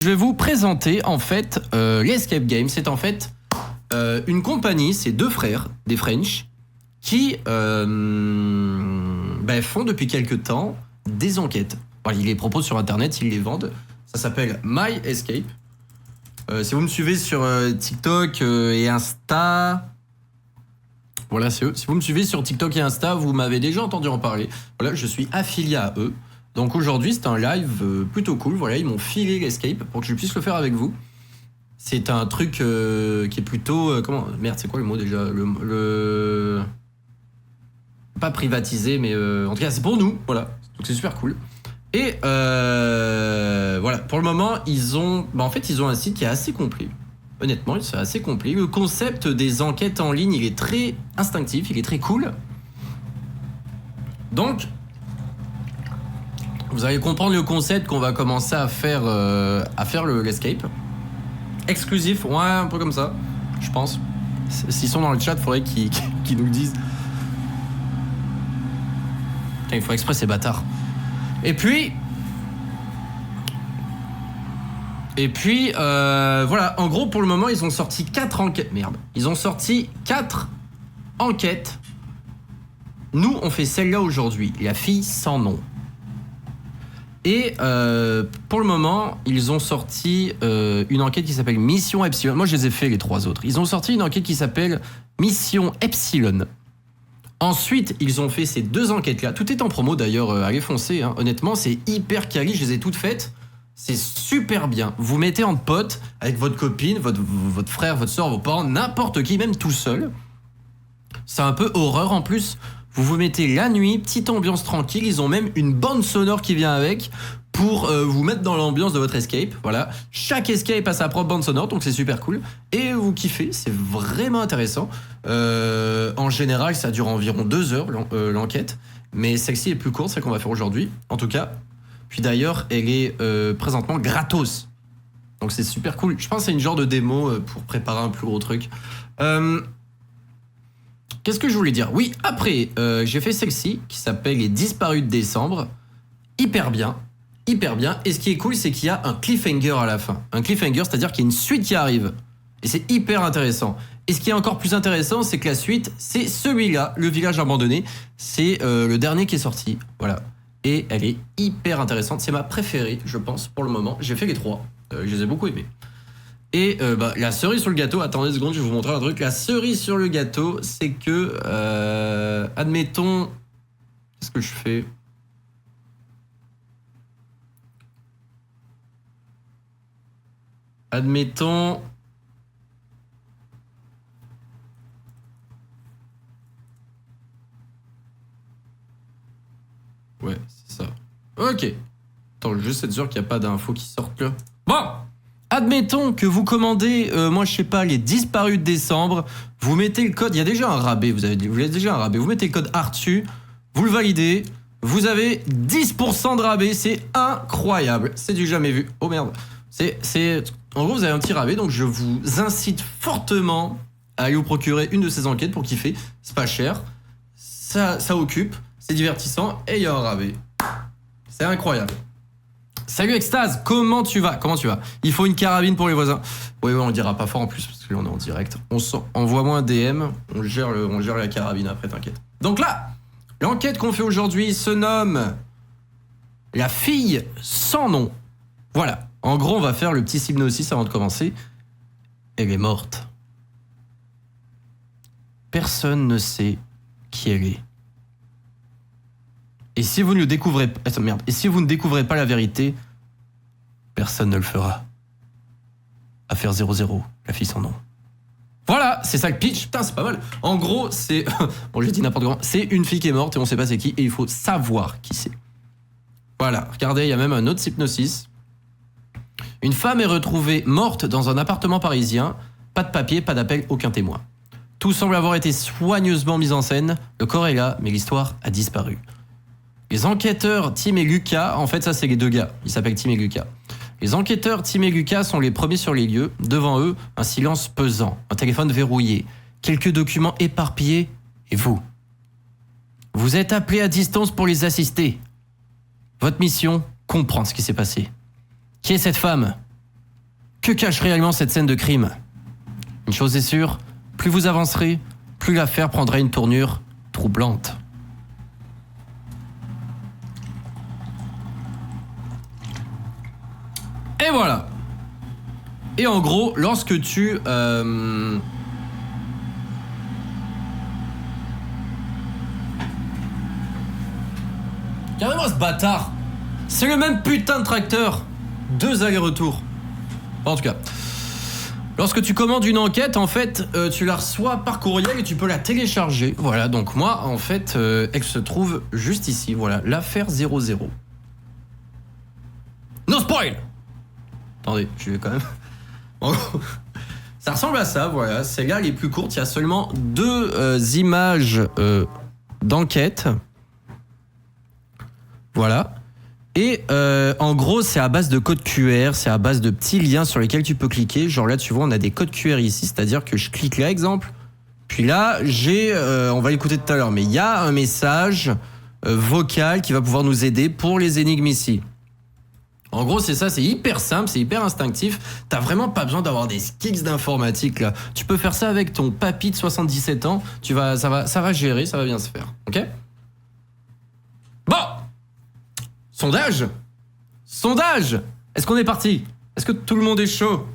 Je vais vous présenter en fait l'Escape Game. C'est en fait une compagnie, c'est deux frères, des French, qui font depuis quelques temps des enquêtes. Enfin, ils les proposent sur internet, ils les vendent. Ça s'appelle My Escape. Si vous me suivez sur TikTok et Insta, voilà, c'est eux. Si vous me suivez sur TikTok et Insta, vous m'avez déjà entendu en parler. Voilà, je suis affilié à eux. Donc aujourd'hui, c'est un live plutôt cool. Voilà, ils m'ont filé l'Escape pour que je puisse le faire avec vous. C'est un truc qui est plutôt... Merde, c'est quoi le mot déjà le... Pas privatisé, mais en tout cas, c'est pour nous. Voilà, donc c'est super cool. Et voilà, pour le moment, ils ont un site qui est assez complet. Honnêtement, c'est assez complet. Le concept des enquêtes en ligne, il est très instinctif, il est très cool. Donc... vous allez comprendre le concept qu'on va commencer à faire l'escape. Exclusif, ouais, un peu comme ça, je pense. S'ils sont dans le chat, il faudrait qu'ils nous le disent. Putain, il faut exprès ces bâtards. Et puis, voilà, en gros, pour le moment, ils ont sorti 4 enquêtes. Merde. Ils ont sorti 4 enquêtes. Nous, on fait celle-là aujourd'hui, la fille sans nom. Et pour le moment, ils ont sorti une enquête qui s'appelle Mission Epsilon. Moi, je les ai fait les 3 autres. Ils ont sorti une enquête qui s'appelle Mission Epsilon. Ensuite, ils ont fait ces 2 enquêtes-là. Tout est en promo d'ailleurs, allez foncer. Hein. Honnêtement, c'est hyper quali. Je les ai toutes faites. C'est super bien. Vous mettez en pote avec votre copine, votre frère, votre soeur, vos parents, n'importe qui, même tout seul. C'est un peu horreur en plus. Vous vous mettez la nuit, petite ambiance tranquille. Ils ont même une bande sonore qui vient avec pour vous mettre dans l'ambiance de votre escape. Voilà. Chaque escape a sa propre bande sonore, donc c'est super cool. Et vous kiffez, c'est vraiment intéressant. En général, ça dure environ 2 heures l'enquête. Mais celle-ci est plus courte, celle qu'on va faire aujourd'hui. En tout cas. Puis d'ailleurs, elle est présentement gratos. Donc c'est super cool. Je pense que c'est une genre de démo pour préparer un plus gros truc. Qu'est-ce que je voulais dire? Oui, après, j'ai fait celle-ci qui s'appelle Les Disparus de décembre. Hyper bien. Hyper bien. Et ce qui est cool, c'est qu'il y a un cliffhanger à la fin. Un cliffhanger, c'est-à-dire qu'il y a une suite qui arrive. Et c'est hyper intéressant. Et ce qui est encore plus intéressant, c'est que la suite, c'est celui-là, Le Village Abandonné. C'est le dernier qui est sorti. Voilà. Et elle est hyper intéressante. C'est ma préférée, je pense, pour le moment. J'ai fait les 3. Je les ai beaucoup aimés. Et la cerise sur le gâteau, attendez une seconde, je vais vous montrer un truc. La cerise sur le gâteau, c'est que, admettons, qu'est-ce que je fais? Admettons, ouais, c'est ça. Ok. Attends, juste être sûr qu'il n'y a pas d'infos qui sortent là. Bon! Admettons que vous commandez, moi je sais pas, les Disparus de décembre, vous mettez le code, il y a déjà un rabais, vous avez déjà un rabais, vous mettez le code ARTU, vous le validez, vous avez 10% de rabais, c'est incroyable, c'est du jamais vu. Oh merde, en gros vous avez un petit rabais, donc je vous incite fortement à aller vous procurer une de ces enquêtes pour kiffer, c'est pas cher, ça occupe, c'est divertissant et il y a un rabais. C'est incroyable. Salut Extase, comment tu vas? Il faut une carabine pour les voisins. Oui, on le dira pas fort en plus parce que là on est en direct. Envoie-moi un DM, on gère la carabine après, t'inquiète. Donc là, l'enquête qu'on fait aujourd'hui se nomme La fille sans nom. Voilà. En gros, on va faire le petit synopsis avant de commencer. Elle est morte. Personne ne sait qui elle est. Et si vous ne découvrez pas la vérité, personne ne le fera. Affaire 00, la fille sans nom. Voilà, c'est ça le pitch. Putain, c'est pas mal. En gros, c'est... bon, j'ai dit n'importe quoi. C'est une fille qui est morte et on sait pas c'est qui et il faut savoir qui c'est. Voilà, regardez, il y a même un autre synopsis. Une femme est retrouvée morte dans un appartement parisien. Pas de papier, pas d'appel, aucun témoin. Tout semble avoir été soigneusement mis en scène. Le corps est là, mais l'histoire a disparu. Les enquêteurs Tim et Lucas, en fait ça c'est les 2 gars, ils s'appellent Tim et Lucas. Les enquêteurs Tim et Lucas sont les premiers sur les lieux. Devant eux, un silence pesant, un téléphone verrouillé, quelques documents éparpillés et vous. Vous êtes appelés à distance pour les assister. Votre mission, comprendre ce qui s'est passé. Qui est cette femme? Que cache réellement cette scène de crime? Une chose est sûre, plus vous avancerez, plus l'affaire prendra une tournure troublante. Et voilà. Et en gros, lorsque tu... Regardez-moi ce bâtard. C'est le même putain de tracteur. 2 allers-retours. En tout cas. Lorsque tu commandes une enquête, en fait, tu la reçois par courriel et tu peux la télécharger. Voilà, donc moi, en fait, elle se trouve juste ici. Voilà, l'affaire 00. No spoil! Attendez, je vais quand même... En gros, ça ressemble à ça, voilà. Celle-là, elle est plus courte. Il y a seulement 2 images d'enquête. Voilà. Et en gros, c'est à base de codes QR, c'est à base de petits liens sur lesquels tu peux cliquer. Genre là, tu vois, on a des codes QR ici, c'est-à-dire que je clique là, exemple. Puis là, j'ai, on va l'écouter tout à l'heure, mais il y a un message vocal qui va pouvoir nous aider pour les énigmes ici. En gros, c'est ça, c'est hyper simple, c'est hyper instinctif. T'as vraiment pas besoin d'avoir des skills d'informatique là. Tu peux faire ça avec ton papy de 77 ans. Ça va gérer, ça va bien se faire. Ok? Bon. Sondage. Sondage. Est-ce qu'on est parti? Est-ce que tout le monde est chaud?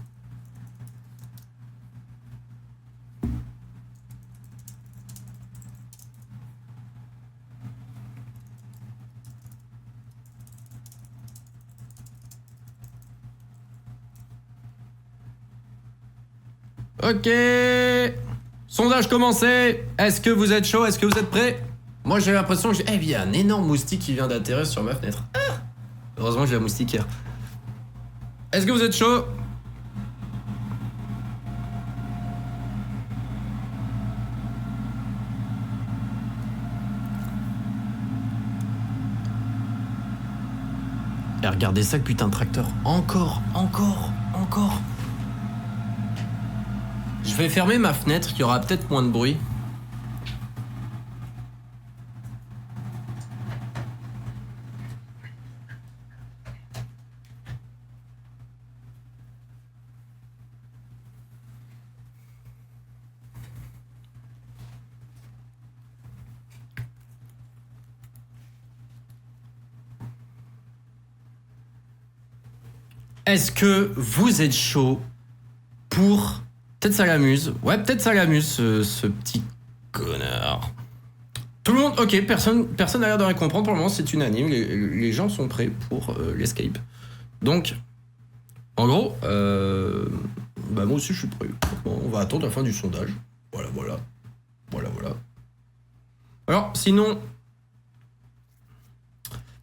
Ok. Sondage commencé. Est-ce que vous êtes chaud? Est-ce que vous êtes prêts? Moi j'ai l'impression que il y a un énorme moustique qui vient d'atterrir sur ma fenêtre. Ah, heureusement que j'ai la moustiquaire. Est-ce que vous êtes chaud? Et regardez ça, putain de tracteur. Encore. Je vais fermer ma fenêtre, il y aura peut-être moins de bruit. Est-ce que vous êtes chaud pour... Peut-être ça l'amuse. Ouais, peut-être ça l'amuse, ce petit connard. Tout le monde... Ok, personne n'a l'air de rien comprendre. Pour le moment, c'est unanime. Les gens sont prêts pour l'escape. Donc, en gros, moi aussi, je suis prêt. Bon, on va attendre la fin du sondage. Voilà. Alors, sinon...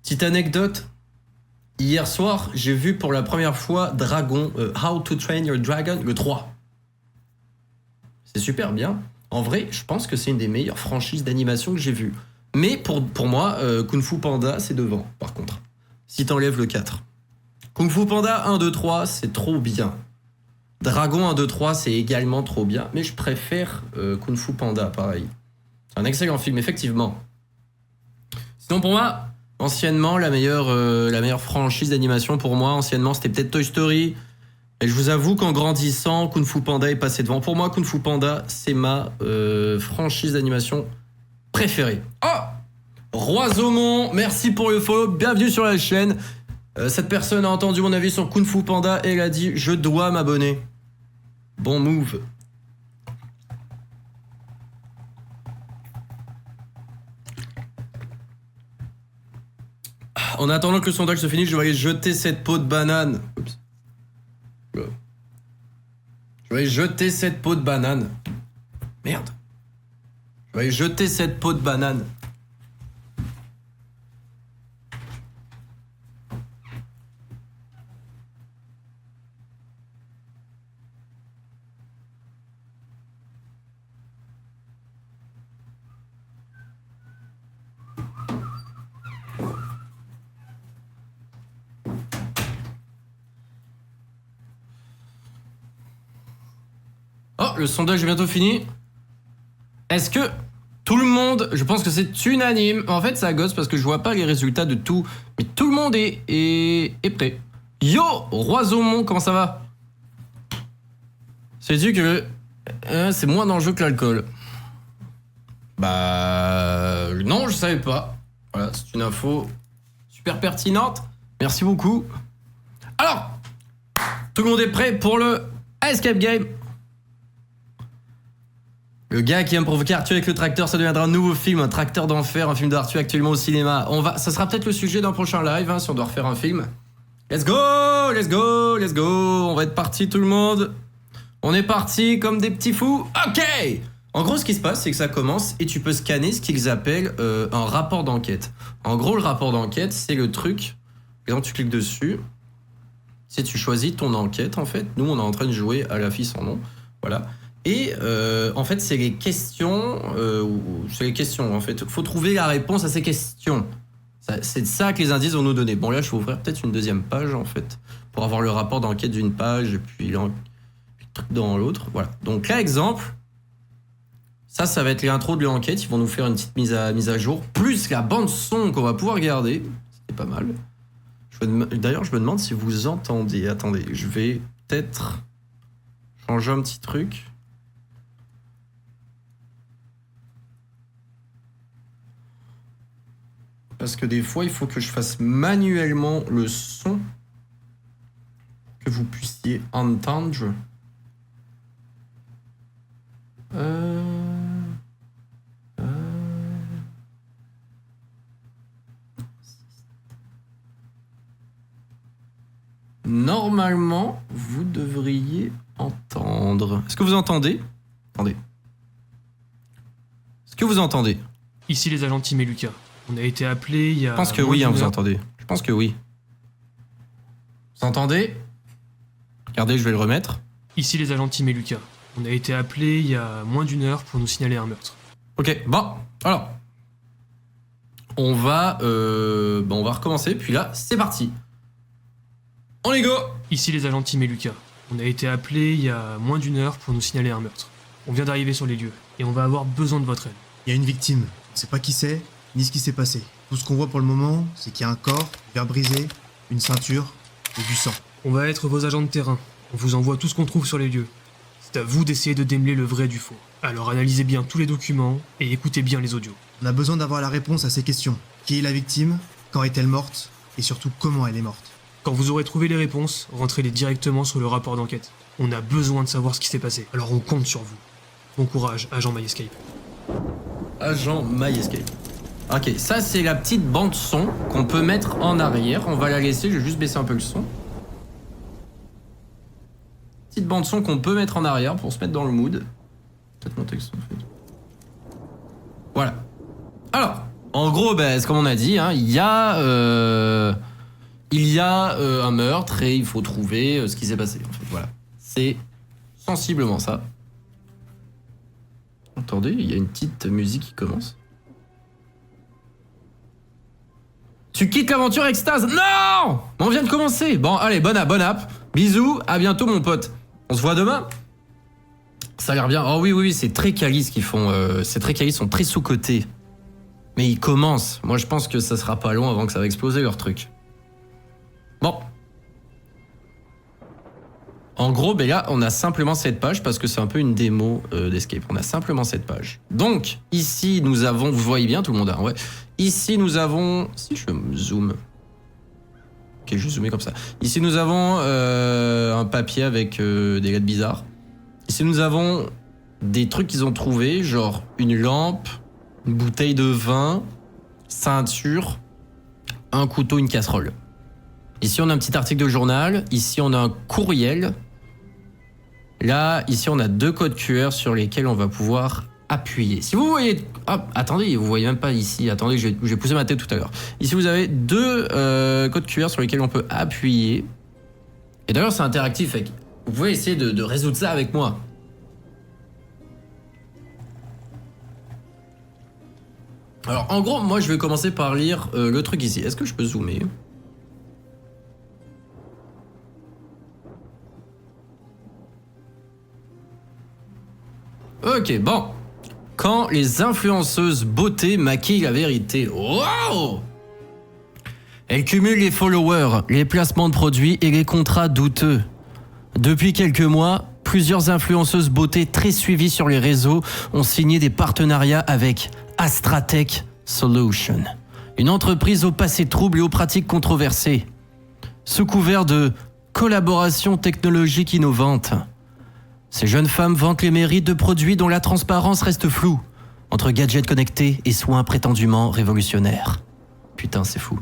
Petite anecdote... Hier soir, j'ai vu pour la première fois Dragon, How to Train Your Dragon, le 3. C'est super bien. En vrai, je pense que c'est une des meilleures franchises d'animation que j'ai vues. Mais pour moi, Kung Fu Panda, c'est devant, par contre. Si t'enlèves le 4. Kung Fu Panda 1, 2, 3, c'est trop bien. Dragon 1, 2, 3, c'est également trop bien. Mais je préfère Kung Fu Panda, pareil. C'est un excellent film, effectivement. Sinon, pour moi... Anciennement, la meilleure franchise d'animation pour moi, anciennement, c'était peut-être Toy Story. Et je vous avoue qu'en grandissant, Kung Fu Panda est passé devant. Pour moi, Kung Fu Panda, c'est ma franchise d'animation préférée. Oh! Roisaumont, merci pour le follow, bienvenue sur la chaîne. Cette personne a entendu mon avis sur Kung Fu Panda et elle a dit « Je dois m'abonner ». Bon move. En attendant que le sondage se finisse, je vais aller jeter cette peau de banane. Oups. Je vais aller jeter cette peau de banane. Merde. Je vais aller jeter cette peau de banane. Oh, le sondage est bientôt fini. Est-ce que tout le monde... Je pense que c'est unanime. En fait, ça gosse parce que je vois pas les résultats de tout. Mais tout le monde est prêt. Yo, Roisaumont, comment ça va? Sais-tu que c'est moins dangereux que l'alcool? Bah non, je savais pas. Voilà, c'est une info super pertinente. Merci beaucoup. Alors, tout le monde est prêt pour le Escape Game. Le gars qui aime provoquer Arthur avec le tracteur, ça deviendra un nouveau film, un tracteur d'enfer, un film d'Arthur actuellement au cinéma. Ça sera peut-être le sujet d'un prochain live, hein, si on doit refaire un film. Let's go, let's go, let's go. On va être parti tout le monde. On est parti comme des petits fous. Ok. En gros, ce qui se passe, c'est que ça commence et tu peux scanner ce qu'ils appellent un rapport d'enquête. En gros, le rapport d'enquête, c'est le truc. Par exemple, tu cliques dessus. Si tu choisis ton enquête, en fait, nous, on est en train de jouer à la fille sans nom. Voilà. Et en fait, c'est les questions. C'est les questions, en fait. Il faut trouver la réponse à ces questions. C'est ça que les indices vont nous donner. Bon, là, je vais ouvrir peut-être une deuxième page, en fait, pour avoir le rapport d'enquête d'une page et puis le truc dans l'autre. Voilà. Donc là, exemple. Ça va être l'intro de l'enquête. Ils vont nous faire une petite mise à jour. Plus la bande son qu'on va pouvoir garder. C'est pas mal. D'ailleurs, je me demande si vous entendez. Attendez, je vais peut-être changer un petit truc. Parce que des fois, il faut que je fasse manuellement le son. Que vous puissiez entendre. Normalement, vous devriez entendre. Est-ce que vous entendez? Attendez. Est-ce que vous entendez? Ici les agents Tim et Lucas. On a été appelés il y a... Je pense que oui, hein, vous entendez. Je pense que oui. Vous entendez? Regardez, je vais le remettre. Ici les agents Tim et Lucas. On a été appelés il y a moins d'une heure pour nous signaler un meurtre. Ok, bon, alors. On va recommencer, puis là, c'est parti. On y go! Ici les agents Tim et Lucas. On a été appelés il y a moins d'une heure pour nous signaler un meurtre. On vient d'arriver sur les lieux, et on va avoir besoin de votre aide. Il y a une victime. On sait pas qui c'est, ni ce qui s'est passé. Tout ce qu'on voit pour le moment, c'est qu'il y a un corps, un verre brisé, une ceinture et du sang. On va être vos agents de terrain. On vous envoie tout ce qu'on trouve sur les lieux. C'est à vous d'essayer de démêler le vrai du faux. Alors analysez bien tous les documents et écoutez bien les audios. On a besoin d'avoir la réponse à ces questions. Qui est la victime? Quand est-elle morte? Et surtout, comment elle est morte? Quand vous aurez trouvé les réponses, rentrez-les directement sur le rapport d'enquête. On a besoin de savoir ce qui s'est passé. Alors on compte sur vous. Bon courage, agent MyEscape. Agent MyEscape. Ok, ça c'est la petite bande son qu'on peut mettre en arrière. On va la laisser, je vais juste baisser un peu le son. Petite bande son qu'on peut mettre en arrière pour se mettre dans le mood. Peut-être monter le son en fait. Voilà. Alors, en gros, c'est comme on a dit, hein, il y a un meurtre et il faut trouver ce qui s'est passé. En fait, voilà. C'est sensiblement ça. Attendez, il y a une petite musique qui commence. Tu quittes l'aventure extase. Non! On vient de commencer. Bon, allez, bonne app. Bisous, à bientôt mon pote. On se voit demain. Ça a l'air bien. Oh oui, c'est très quali ce qu'ils font. C'est très quali, ils sont très sous-cotés. Mais ils commencent. Moi, je pense que ça sera pas long avant que ça va exploser leur truc. Bon. En gros, là, on a simplement cette page parce que c'est un peu une démo d'Escape. On a simplement cette page. Donc, ici, nous avons... Vous voyez bien, tout le monde a... Ouais. Ici, nous avons... Si je me zoome... Ok, je vais zoomer comme ça. Ici, nous avons un papier avec des lettres bizarres. Ici, nous avons des trucs qu'ils ont trouvés, genre une lampe, une bouteille de vin, ceinture, un couteau, une casserole. Ici, on a un petit article de journal. Ici, on a un courriel. Là, ici, on a 2 codes QR sur lesquels on va pouvoir appuyer. Si vous voyez... Ah, attendez, vous voyez même pas ici. Attendez, j'ai poussé ma tête tout à l'heure. Ici, vous avez 2 codes QR sur lesquels on peut appuyer. Et d'ailleurs, c'est interactif. Vous pouvez essayer de résoudre ça avec moi. Alors, en gros, moi, je vais commencer par lire le truc ici. Est-ce que je peux zoomer ? Ok, bon. Quand les influenceuses beauté maquillent la vérité. Wow! Elles cumulent les followers, les placements de produits et les contrats douteux. Depuis quelques mois, plusieurs influenceuses beauté très suivies sur les réseaux ont signé des partenariats avec Astratech Solution, une entreprise au passé trouble et aux pratiques controversées. Sous couvert de collaboration technologique innovante, ces jeunes femmes vantent les mérites de produits dont la transparence reste floue, entre gadgets connectés et soins prétendument révolutionnaires. Putain, c'est fou.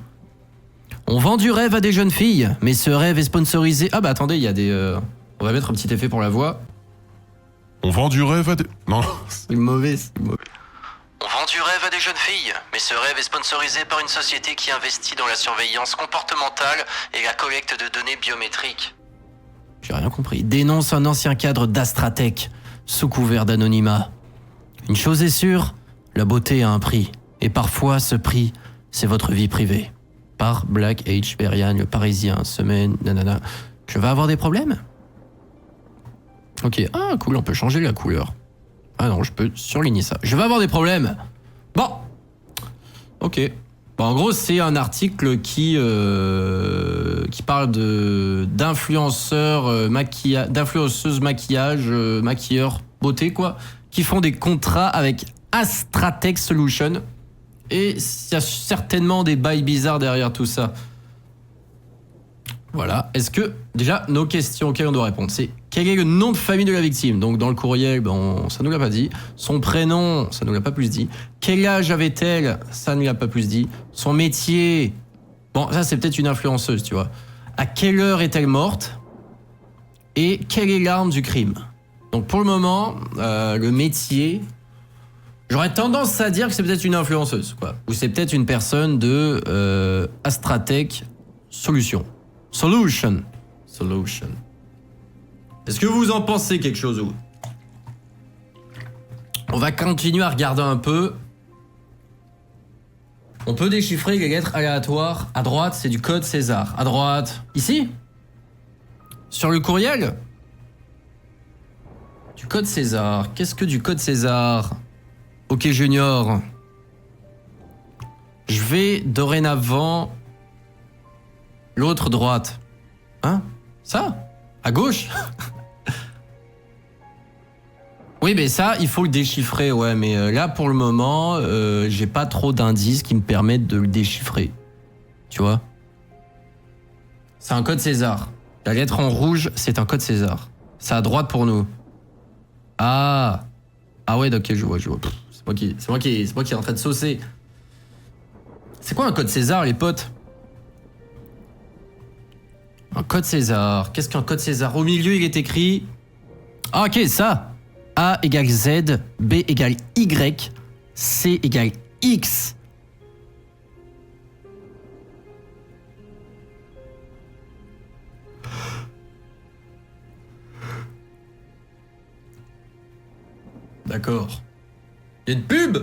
On vend du rêve à des jeunes filles, mais ce rêve est sponsorisé... Ah bah attendez, il y a des... On va mettre un petit effet pour la voix. On vend du rêve à des... Non. C'est mauvais, c'est mauvais. On vend du rêve à des jeunes filles, mais ce rêve est sponsorisé par une société qui investit dans la surveillance comportementale et la collecte de données biométriques. J'ai rien compris. Dénonce un ancien cadre d'Astratech, sous couvert d'anonymat. Une chose est sûre, la beauté a un prix. Et parfois, ce prix, c'est votre vie privée. Par Black H. Berian, le Parisien, semaine, nanana. Je vais avoir des problèmes? Ok, ah cool, on peut changer la couleur. Ah non, je peux surligner ça. Je vais avoir des problèmes. Bon. Ok. Bon, en gros, c'est un article qui parle d'influenceurs d'influenceuses maquillage, maquilleurs beauté, quoi, qui font des contrats avec Astratech Solution. Et il y a certainement des bails bizarres derrière tout ça. Voilà. Est-ce que, déjà, nos questions auxquelles on doit répondre, c'est quel est le nom de famille de la victime? Donc, dans le courriel, ça nous l'a pas dit. Son prénom, ça nous l'a pas plus dit. Quel âge avait-elle? Ça ne l'a pas plus dit. Son métier, bon, ça, c'est peut-être une influenceuse, tu vois. À quelle heure est-elle morte? Et quelle est l'arme du crime? Donc, pour le moment, le métier, j'aurais tendance à dire que c'est peut-être une influenceuse, quoi. Ou c'est peut-être une personne de Astratech Solution. Est-ce que vous en pensez quelque chose ou? On va continuer à regarder un peu. On peut déchiffrer les lettres aléatoires. À droite, c'est du code César. À droite, ici, sur le courriel, du code César. Qu'est-ce que du code César? Ok, Junior. Je vais dorénavant... L'autre droite. Hein? Ça? À gauche? Oui, mais ça, il faut le déchiffrer, ouais. Mais là, pour le moment, j'ai pas trop d'indices qui me permettent de le déchiffrer. Tu vois? C'est un code César. La lettre en rouge, c'est un code César. C'est à droite pour nous. Ah! Ah ouais, ok, je vois. Pff, c'est moi qui est en train de saucer. C'est quoi un code César, les potes? Un code César. Qu'est-ce qu'un code César? Au milieu, il est écrit... Ah, ok, ça. A égale Z, B égale Y, C égale X. D'accord. Il y a une pub.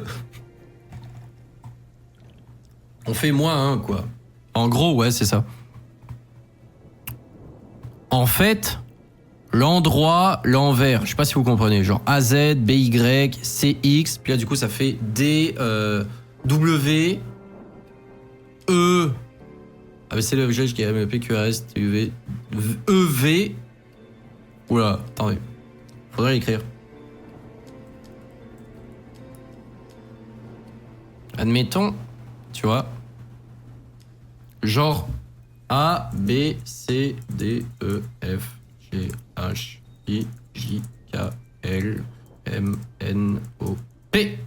On fait -1, quoi. En gros, ouais, c'est ça. En fait, l'endroit, l'envers, je sais pas si vous comprenez, genre AZ, BY, CX, puis là du coup ça fait D, W, E, ABCD, FG, HGM, PQRS, TUV, EV. Oula, attendez, faudrait l'écrire. Admettons, tu vois, genre A, B, C, D, E, F, G, H, I, J, K, L, M, N, O, P,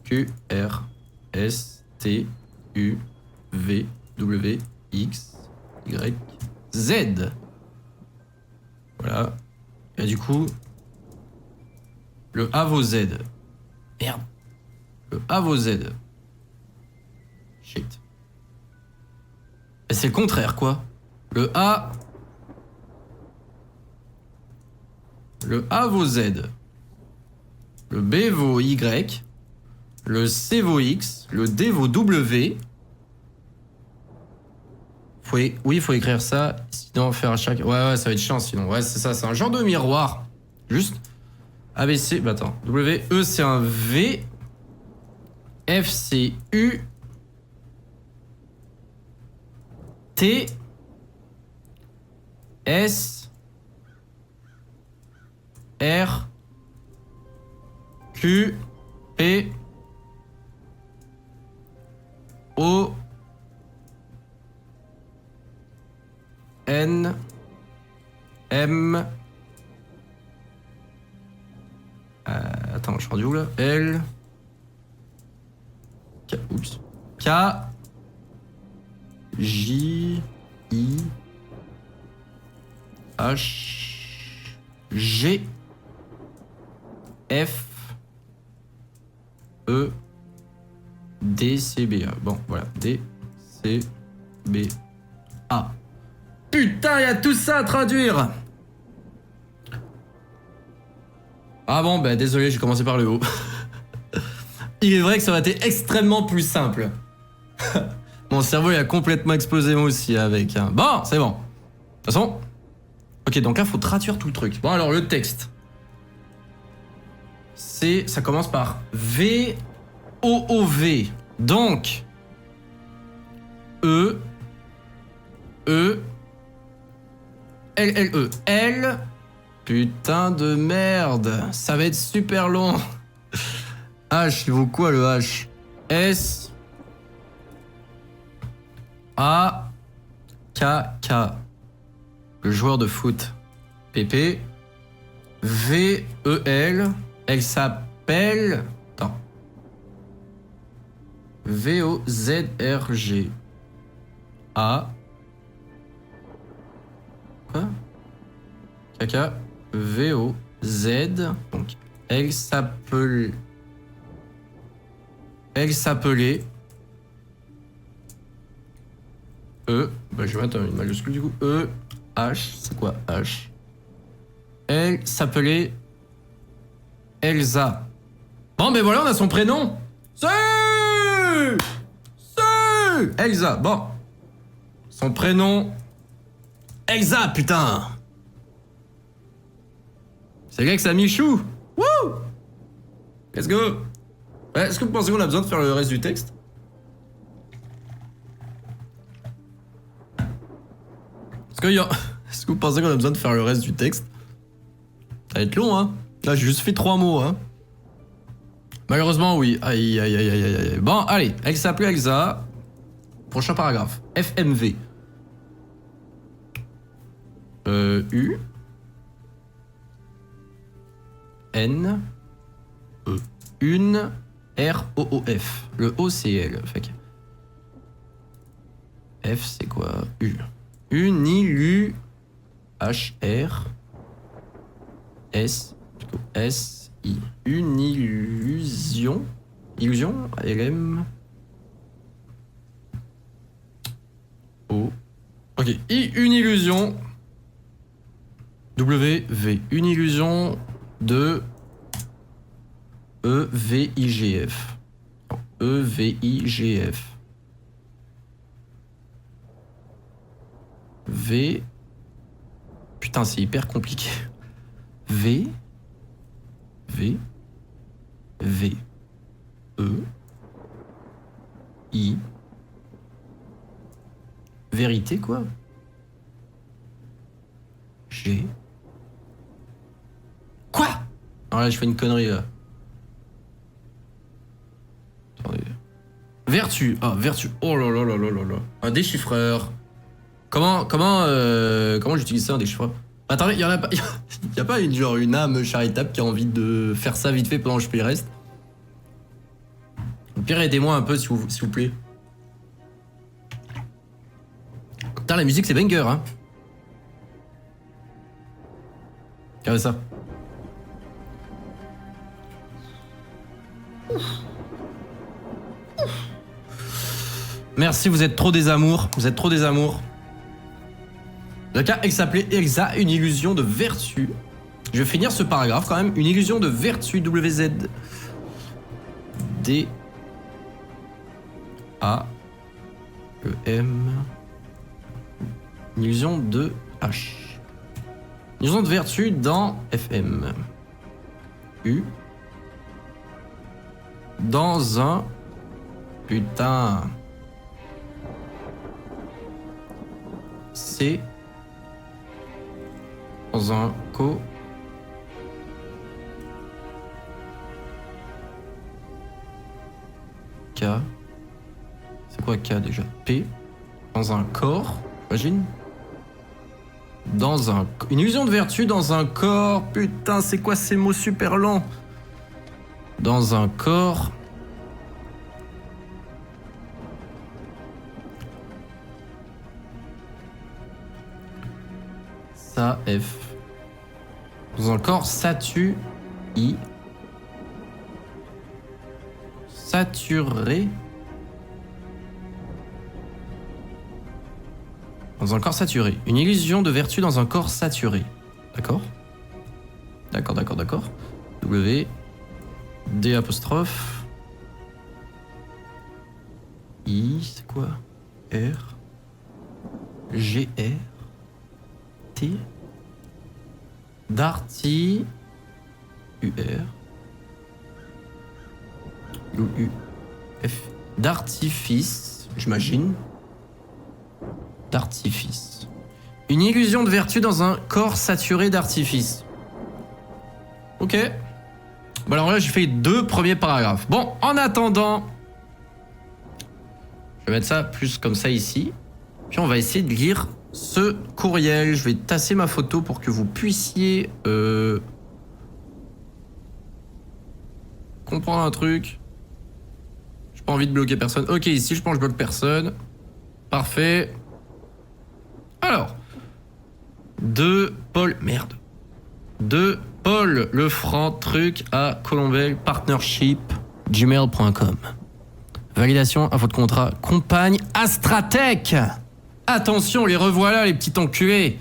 Q, R, S, T, U, V, W, X, Y, Z. Voilà. Et du coup, le A vaut Z. Merde. Le A vaut Z. Shit. Et c'est le contraire, quoi. Le A vaut Z. Le B vaut Y. Le C vaut X. Le D vaut W. Oui, il faut écrire ça. Sinon, faire à chaque... Ouais, ça va être chiant, sinon. Ouais, c'est ça, c'est un genre de miroir. Juste. ABC... Bah, attends. W, E, c'est un V. F, c'est U. T, S, R Q P O N M attends, je suis rendu où là? L K, oups. K J I H G F E D C B A. Bon, voilà, D C B A. Putain, il y a tout ça à traduire. Ah bon, bah désolé, j'ai commencé par le haut. Il est vrai que ça aurait été extrêmement plus simple. Mon cerveau il a complètement explosé moi aussi avec. Hein. Bon, c'est bon. De toute façon. Ok, donc là, faut traduire tout le truc. Bon, alors le texte. Ça commence par V O O V. Donc E E L L E L. Putain de merde, ça va être super long. H, il vaut quoi le H? S A K K. Le joueur de foot. PP V E L. Elle s'appelle. Attends. V O Z R G A. Quoi? K K V O Z. Donc elle s'appelait. E. Bah je vais mettre une majuscule du coup. E H. C'est quoi H? Elle s'appelait Elsa. Bon ben voilà, on a son prénom. C'est Elsa. Bon. Son prénom. Elsa, putain. C'est le gars que ça a mis chou. Wouh. Let's go. Ouais, est-ce que vous pensez qu'on a besoin de faire le reste du texte? Est-ce que vous pensez qu'on a besoin de faire le reste du texte? Ça va être long, hein. Là, j'ai juste fait 3 mots, hein. Malheureusement, oui. Aïe, aïe, aïe, aïe, aïe. Bon, allez. Elle s'appelait Elsa. Prochain paragraphe. FMV. U. N. E. Une. R. O. O. F. Le O, c'est elle. Fait que... F, c'est quoi? U. Unilu. H. R. S. S. I. Une illusion. Illusion. LM. O. Ok. I. Une illusion. W. V. Une illusion de. E. V. I. G. F. E. V. I. G. F. V. Putain, c'est hyper compliqué. V. V. V. E. I. Vérité, quoi. G. Quoi? Alors là, je fais une connerie, là. Attendez. Vertu. Ah, vertu. Oh là là là là là là. Un déchiffreur. Comment j'utilise ça, un déchiffreur? Attendez, y a pas une âme charitable qui a envie de faire ça vite fait pendant que je fais le reste? Au pire, aidez-moi un peu, s'il vous plaît. Putain, la musique, c'est banger, hein. Regardez ça. Merci, vous êtes trop des amours. Vous êtes trop des amours. Le cas, elle s'appelait Elsa, une illusion de vertu. Je vais finir ce paragraphe quand même. Une illusion de vertu, WZ. D. A. E. M. Une illusion de H. Une illusion de vertu dans FM. U. Dans un... Putain. C. Dans un K. C'est quoi K déjà? P. Dans un corps, j'imagine. Dans un... Une illusion de vertu dans un corps. Putain, c'est quoi ces mots super lents? Dans un corps... Ça, F. Dans un corps saturé. Dans un corps saturé. Une illusion de vertu dans un corps saturé. D'accord? D'accord. W. D apostrophe. I, c'est quoi? R. G, R. T. Darty. U, R. U, F. D'artifice, j'imagine. D'artifice. Une illusion de vertu dans un corps saturé d'artifice. Ok. Bon alors là j'ai fait 2 premiers paragraphes. Bon, en attendant, je vais mettre ça plus comme ça ici. Puis on va essayer de lire ce courriel. Je vais tasser ma photo pour que vous puissiez comprendre un truc. J'ai pas envie de bloquer personne. Ok, ici je pense que je bloque personne. Parfait. Alors, de Paul... Merde. De Paul Lefranc, truc à Colombel, partnership, gmail.com. Validation à votre contrat. Compagne Astratech. Attention, les revoilà, les petits enculés.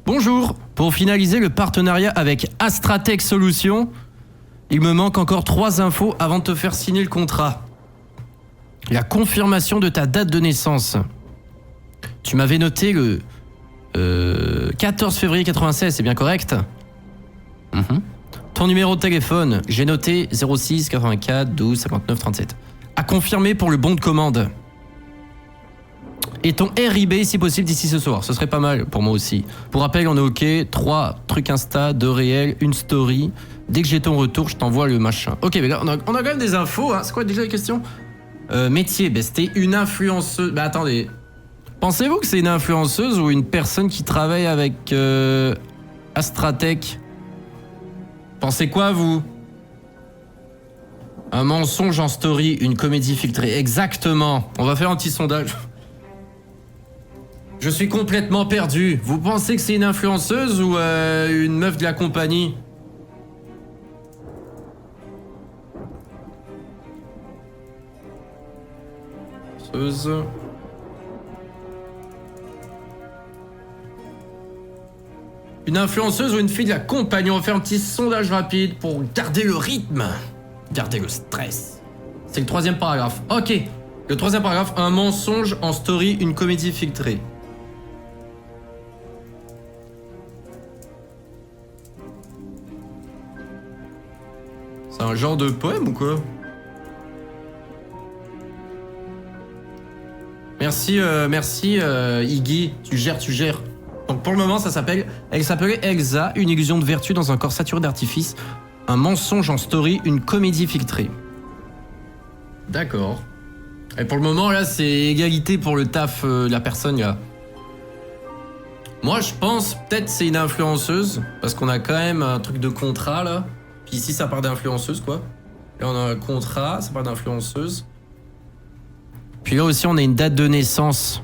Bonjour. Pour finaliser le partenariat avec Astratech Solutions, il me manque encore 3 infos avant de te faire signer le contrat. La confirmation de ta date de naissance. Tu m'avais noté le 14 février 96, c'est bien correct? Ton numéro de téléphone, j'ai noté 06 84 12 59 37. À confirmer pour le bon de commande. Et ton RIB si possible d'ici ce soir, ce serait pas mal pour moi aussi. Pour rappel, on est ok, 3 trucs Insta, 2 réels, 1 story. Dès que j'ai ton retour, je t'envoie le machin. Ok, mais là, on a quand même des infos, hein. C'est quoi déjà la question? Métier, bah, c'était une influenceuse. Bah attendez. Pensez-vous que c'est une influenceuse ou une personne qui travaille avec Astratech? Pensez quoi, vous? Un mensonge en story, une comédie filtrée. Exactement. On va faire un petit sondage. Je suis complètement perdu. Vous pensez que c'est une influenceuse ou une meuf de la compagnie? Une influenceuse ou une fille de la compagnie? On va faire un petit sondage rapide pour garder le rythme, garder le stress. C'est le 3e paragraphe. Ok, le 3e paragraphe, un mensonge en story, une comédie filtrée. C'est un genre de poème ou quoi? Merci, Iggy, tu gères. Donc pour le moment, elle s'appelait Elsa, une illusion de vertu dans un corps saturé d'artifice, un mensonge en story, une comédie filtrée. D'accord. Et pour le moment, là, c'est égalité pour le taf de la personne, là. Moi, je pense peut-être c'est une influenceuse, parce qu'on a quand même un truc de contrat, là. Puis ici, ça part d'influenceuse, quoi. Là, on a un contrat, ça part d'influenceuse. Puis là aussi, on a une date de naissance.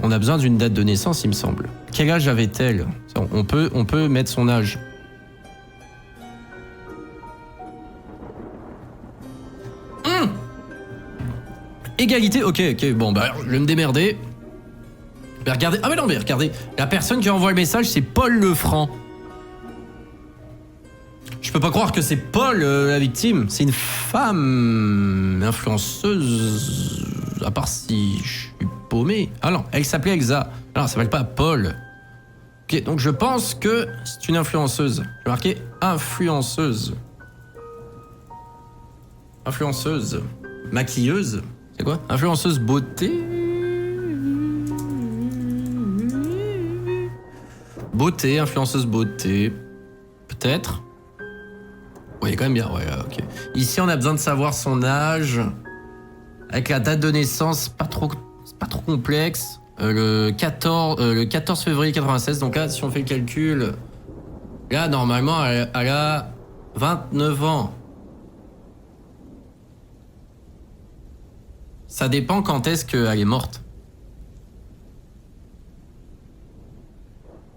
On a besoin d'une date de naissance, il me semble. Quel âge avait-elle? On peut mettre son âge. Égalité, ok. Bon, bah, je vais me démerder. Regardez. Ah, mais non, mais regardez. La personne qui envoie le message, c'est Paul Lefranc. Je peux pas croire que c'est Paul, la victime. C'est une femme influenceuse. À part si je suis paumé. Ah non, elle s'appelait Elsa. Alors, ça s'appelle pas Paul. Ok, donc je pense que c'est une influenceuse. J'ai marqué influenceuse. Influenceuse. Maquilleuse. C'est quoi? Influenceuse beauté. Beauté, influenceuse beauté. Peut-être. Ouais, il est quand même bien, ouais, ok. Ici, on a besoin de savoir son âge. Avec la date de naissance, c'est pas trop complexe. Le 14 février 96, donc là, si on fait le calcul... Là, normalement, elle a 29 ans. Ça dépend quand est-ce qu'elle est morte.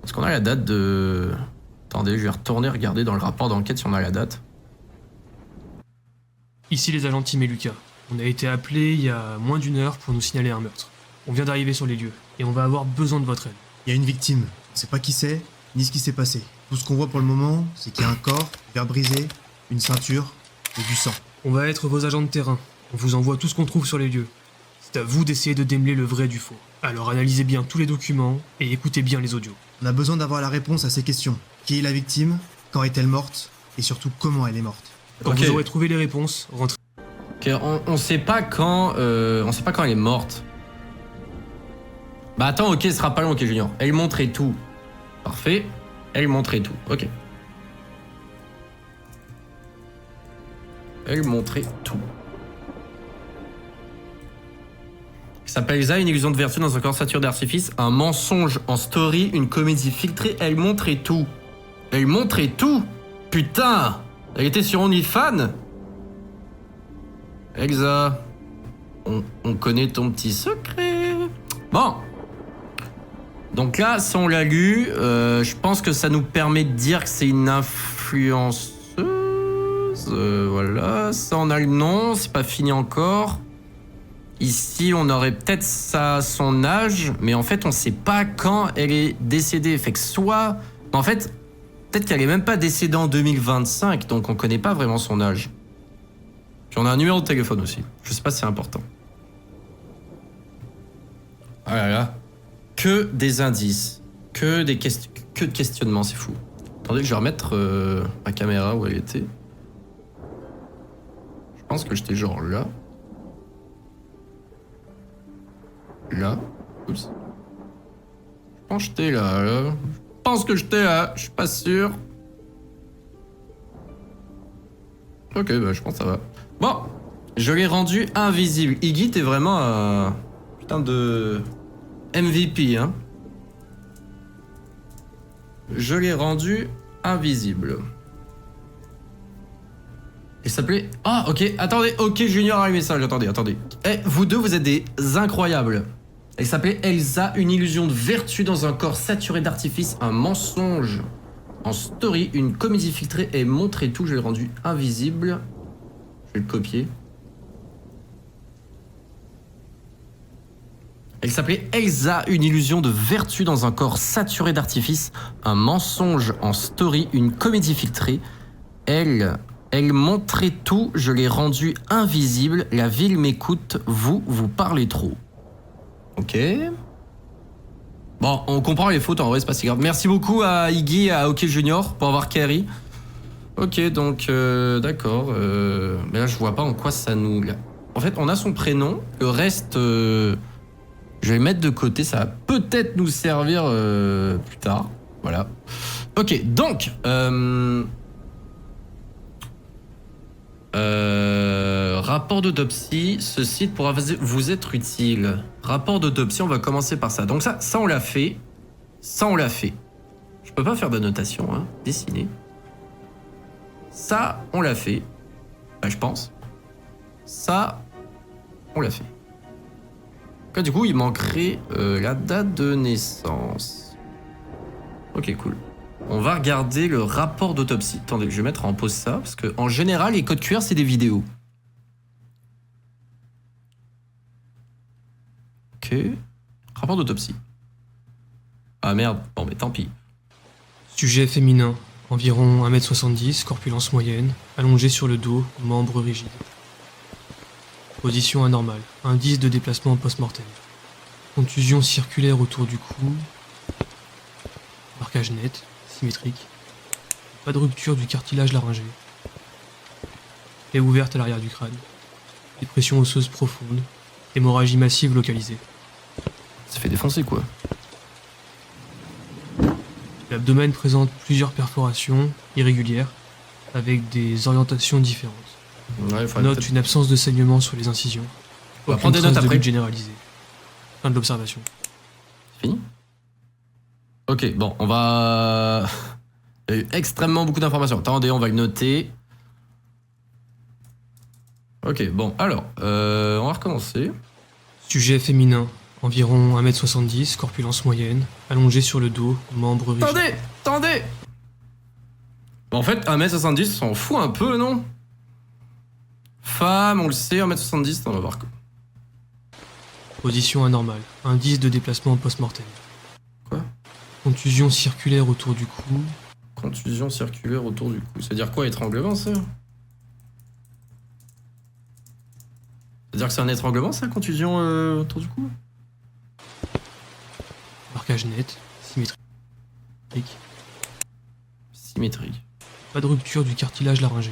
Est-ce qu'on a la date de... Attendez, je vais retourner regarder dans le rapport d'enquête si on a la date. Ici les agents Tim et Lucas. On a été appelés il y a moins d'une heure pour nous signaler un meurtre. On vient d'arriver sur les lieux et on va avoir besoin de votre aide. Il y a une victime. On sait pas qui c'est, ni ce qui s'est passé. Tout ce qu'on voit pour le moment, c'est qu'il y a un corps, verre brisé, une ceinture et du sang. On va être vos agents de terrain. On vous envoie tout ce qu'on trouve sur les lieux. C'est à vous d'essayer de démêler le vrai du faux. Alors analysez bien tous les documents et écoutez bien les audios. On a besoin d'avoir la réponse à ces questions. Qui est la victime? Quand est-elle morte? Et surtout, comment elle est morte? Quand Ok. vous aurez trouvé les réponses, rentrez. Ok, on sait pas quand... on sait pas quand elle est morte. Bah attends, ok, ce sera pas long, ok, Junior. Elle montrait tout. Parfait. Elle montrait tout, ok. Elle montrait tout. Ça s'appelle Elsa, une illusion de vertu dans un corps saturé d'artifice, un mensonge en story, une comédie filtrée. Elle montrait tout. Elle montrait tout. Putain, elle était sur OnlyFans. Elsa, on connaît ton petit secret. Bon. Donc là, ça on l'a lu. Je pense que ça nous permet de dire que c'est une influenceuse. Voilà, ça on a le nom, c'est pas fini encore. Ici, on aurait peut-être son âge, mais en fait, on sait pas quand elle est décédée. Fait que soit... En fait, peut-être qu'elle est même pas décédée en 2025, donc on connaît pas vraiment son âge. Puis on a un numéro de téléphone aussi. Je sais pas si c'est important. Ah là là. Que des indices. Que de questionnements, c'est fou. Attendez, je vais remettre ma caméra où elle était. Je pense que j'étais genre là. Là. Oups. Je pense que j'étais là. Je pense que j'étais là. Je suis pas sûr. Ok, bah je pense que ça va. Bon. Je l'ai rendu invisible. Iggy, t'es vraiment un putain de MVP, hein. Je l'ai rendu invisible. Il s'appelait... Ah, ok, attendez, ok, Junior a un message, attendez. Eh, vous deux, vous êtes des incroyables. Elle s'appelait Elsa, une illusion de vertu dans un corps saturé d'artifice, un mensonge en story, une comédie filtrée et montrer tout, je l'ai rendu invisible. Je vais le copier. Elle s'appelait Elsa, une illusion de vertu dans un corps saturé d'artifice, un mensonge en story, une comédie filtrée. Elle montrait tout, je l'ai rendu invisible, la ville m'écoute, vous parlez trop. Ok. Bon, on comprend les fautes, en vrai, c'est pas si grave. Merci beaucoup à Iggy et à OK Junior pour avoir carry. Ok, donc, d'accord. Mais là, je vois pas en quoi ça nous... En fait, on a son prénom, le reste... Je vais le mettre de côté, ça va peut-être nous servir plus tard. Voilà. Ok, donc... rapport d'autopsie, ce site pourra vous être utile. Rapport d'autopsie, on va commencer par ça. Donc ça on l'a fait. Ça, on l'a fait. Je peux pas faire d'annotation, hein. Dessiner. Ça, on l'a fait. Bah, je pense. Ça, on l'a fait. Là, du coup, il manquerait la date de naissance. Ok, cool. On va regarder le rapport d'autopsie. Attendez, je vais mettre en pause ça, parce que en général, les codes QR, c'est des vidéos. Ok. Rapport d'autopsie. Ah merde, bon mais tant pis. Sujet féminin, environ 1m70, corpulence moyenne, allongé sur le dos, membres rigides. Position anormale, indice de déplacement post-mortem. Contusion circulaire autour du cou. Marquage net, symétrique. Pas de rupture du cartilage laryngé. Plaie ouverte à l'arrière du crâne. Dépression osseuse profonde. Hémorragie massive localisée. Ça fait défoncer quoi. L'abdomen présente plusieurs perforations irrégulières, avec des orientations différentes. Ouais, faudrait Note peut-être- une absence de saignement sur les incisions. On va Aucune prendre des trace notes de après. lutte généralisée. Fin de l'observation. Fini. Ok, bon, on va... Il y a eu extrêmement beaucoup d'informations. Attendez, on va le noter. Ok, bon, alors, on va recommencer. Sujet féminin, environ 1m70, corpulence moyenne, allongé sur le dos, membres rigides. Attendez. Bon, en fait, 1m70, on s'en fout un peu, non? Femme, on le sait, 1m70, on va voir. Position anormale, indice de déplacement post-mortem. Quoi? Contusion circulaire autour du cou, Contusion circulaire autour du cou. Ça veut dire quoi, étranglement, ça? Ça veut dire que c'est un étranglement, ça, contusion autour du cou? marquage net, symétrique. Symétrique. Pas de rupture du cartilage laryngé.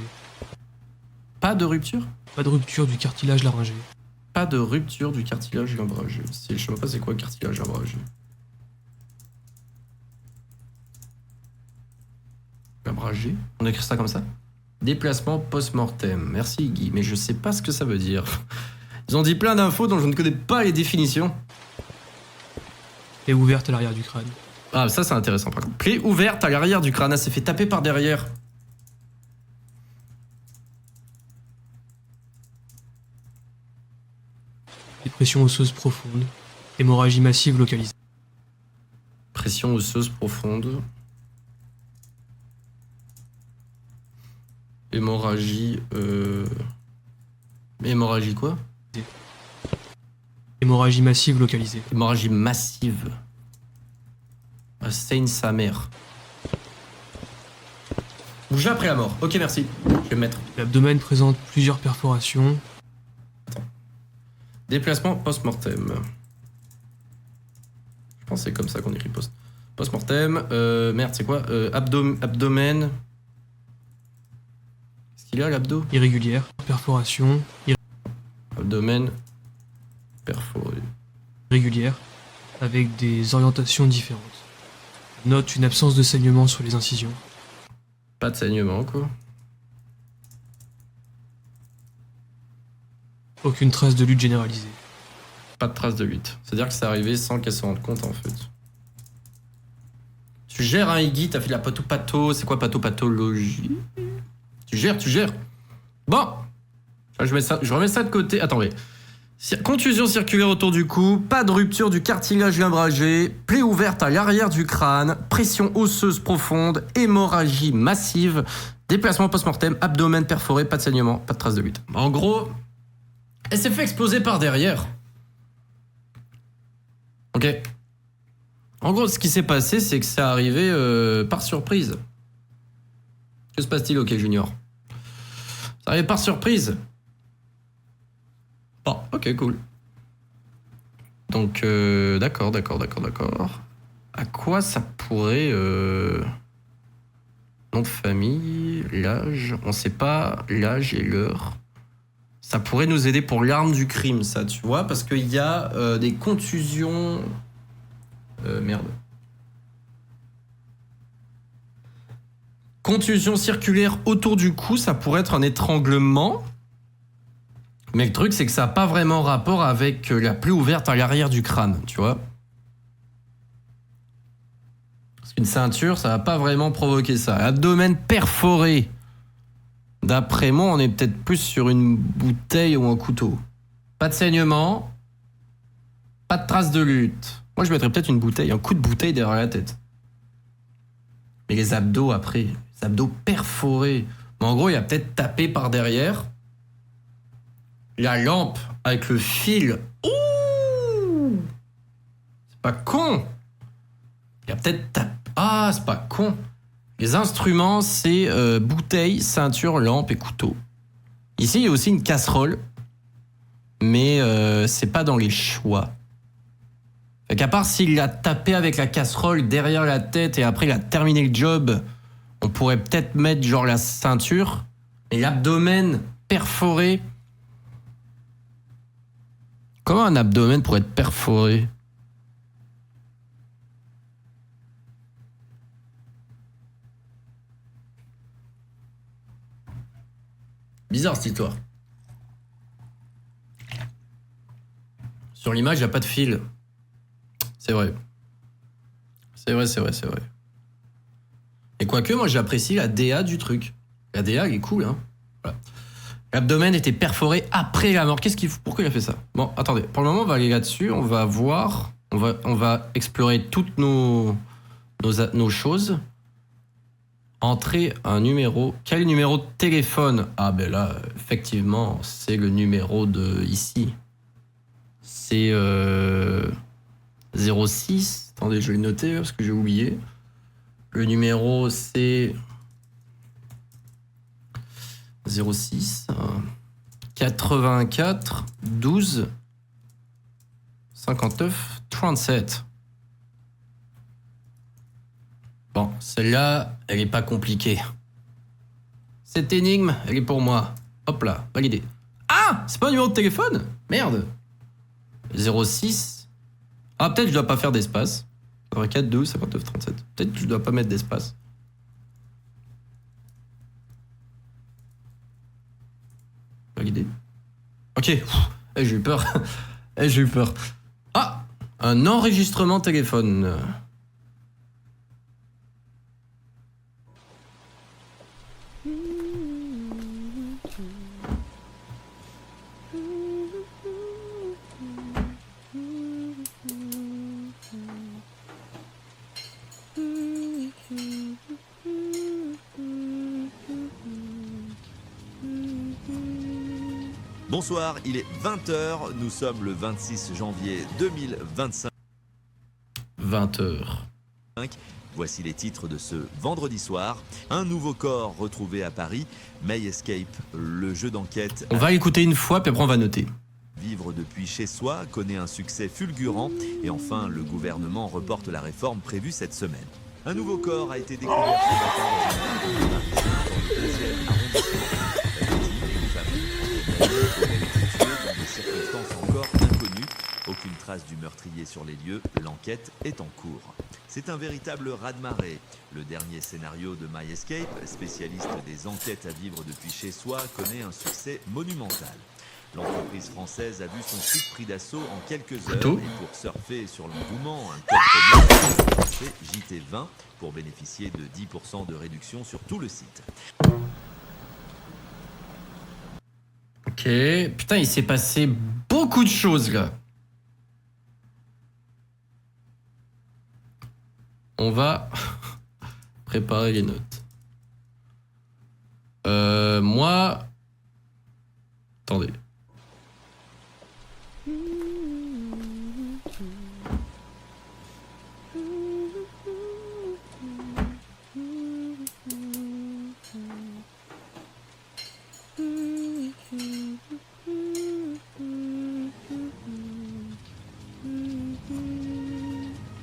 Pas de rupture? Pas de rupture du cartilage laryngé. Pas de rupture du cartilage imbragé. Je sais même pas c'est quoi le cartilage imbragé. Imbragé? On écrit ça comme ça? Déplacement post-mortem. Merci Guy, mais je sais pas ce que ça veut dire. Ils ont dit plein d'infos dont je ne connais pas les définitions. Plaie ouverte à l'arrière du crâne. Ah, ça c'est intéressant par contre. Plaie ouverte à l'arrière du crâne, elle s'est fait taper par derrière. Dépression osseuse profonde. Hémorragie massive localisée. Pression osseuse profonde. Hémorragie. Hémorragie quoi? Hémorragie massive localisée. Hémorragie massive. Ah, saigne sa mère. Bouger après la mort. Ok, merci. Je vais me mettre. L'abdomen présente plusieurs perforations. Déplacement post-mortem. Je pense que c'est comme ça qu'on écrit post-mortem. Merde, c'est quoi? Abdomen. Qu'est-ce qu'il y a, l'abdo? Irrégulière. Perforation. Abdomen perforé. Irrégulière. Avec des orientations différentes. Note une absence de saignement sur les incisions. Pas de saignement, quoi. Aucune trace de lutte généralisée. Pas de trace de lutte. C'est-à-dire que c'est arrivé sans qu'elle se rende compte, en fait. Tu gères, hein, Iggy, t'as fait de la patho-patho. C'est quoi patho-pathologie? Tu gères. Bon. Je remets ça de côté. Attendez. Contusion circulaire autour du cou, pas de rupture du cartilage imbragé, plaie ouverte à l'arrière du crâne, pression osseuse profonde, hémorragie massive, déplacement post-mortem, abdomen perforé, pas de saignement, pas de trace de lutte. En gros, elle s'est fait exploser par derrière. Ok. En gros, ce qui s'est passé, c'est que c'est arrivé par surprise. Que se passe-t-il, OK Junior? Ça arrive par surprise. Bon, ok, cool. Donc, d'accord. À quoi ça pourrait... Nom de famille, l'âge, on sait pas l'âge et l'heure. Ça pourrait nous aider pour l'arme du crime, ça, tu vois, parce qu'il y a des contusions... merde. Contusion circulaire autour du cou, ça pourrait être un étranglement. Mais le truc, c'est que ça n'a pas vraiment rapport avec la plaie ouverte à l'arrière du crâne, tu vois. Parce qu'une ceinture, ça va pas vraiment provoquer ça. Abdomen perforé. D'après moi, on est peut-être plus sur une bouteille ou un couteau. Pas de saignement. Pas de trace de lutte. Moi, je mettrais peut-être une bouteille, un coup de bouteille derrière la tête. Mais les abdos après, les abdos perforés. Mais en gros, il a peut-être tapé par derrière. La lampe avec le fil. Ouh! C'est pas con. Il a peut-être tapé. Ah, c'est pas con. Les instruments, c'est bouteille, ceinture, lampe et couteau. Ici, il y a aussi une casserole. Mais c'est pas dans les choix. Fait qu'à part s'il l'a tapé avec la casserole derrière la tête et après il a terminé le job, on pourrait peut-être mettre genre la ceinture. Et l'abdomen perforé. Comment un abdomen pourrait être perforé? Bizarre cette histoire. Sur l'image, il n'y a pas de fil. C'est vrai. C'est vrai. Et quoique, moi, j'apprécie la DA du truc. La DA, elle est cool, hein. Voilà. L'abdomen était perforé après la mort. Pourquoi il a fait ça? Bon, attendez. Pour le moment, on va aller là-dessus. On va voir. On va explorer toutes nos choses. Entrer un numéro. Quel numéro de téléphone? Ah, ben là, effectivement, c'est le numéro de ici. C'est 06. Attendez, je vais le noter parce que j'ai oublié. Le numéro, c'est 06 84 12 59 37. Bon, celle-là, elle est pas compliquée. Cette énigme, elle est pour moi. Hop là, validé. Ah, c'est pas un numéro de téléphone? Merde. 06. Ah, peut-être que je dois pas faire d'espace. 84 12 59 37. Peut-être que je dois pas mettre d'espace. Validé. Ok. J'ai eu peur. J'ai eu peur. Ah, un enregistrement téléphone. Bonsoir, il est 20h, nous sommes le 26 janvier 2025. 20h. Voici les titres de ce vendredi soir. Un nouveau corps retrouvé à Paris. May Escape, le jeu d'enquête. On va écouter une fois, puis après on va noter. Vivre depuis chez soi connaît un succès fulgurant. Et enfin, le gouvernement reporte la réforme prévue cette semaine. Un nouveau corps a été découvert ce matin dans une dans des circonstances encore inconnues. Aucune trace du meurtrier sur les lieux, l'enquête est en cours. C'est un véritable raz-de-marée. Le dernier scénario de My Escape, spécialiste des enquêtes à vivre depuis chez soi, connaît un succès monumental. L'entreprise française a vu son site pris d'assaut en quelques heures. Et pour surfer sur l'engouement, un code promo français JT20 pour bénéficier de 10% de réduction sur tout le site. Ok. Putain, il s'est passé beaucoup de choses là. On va préparer les notes. Moi... Attendez.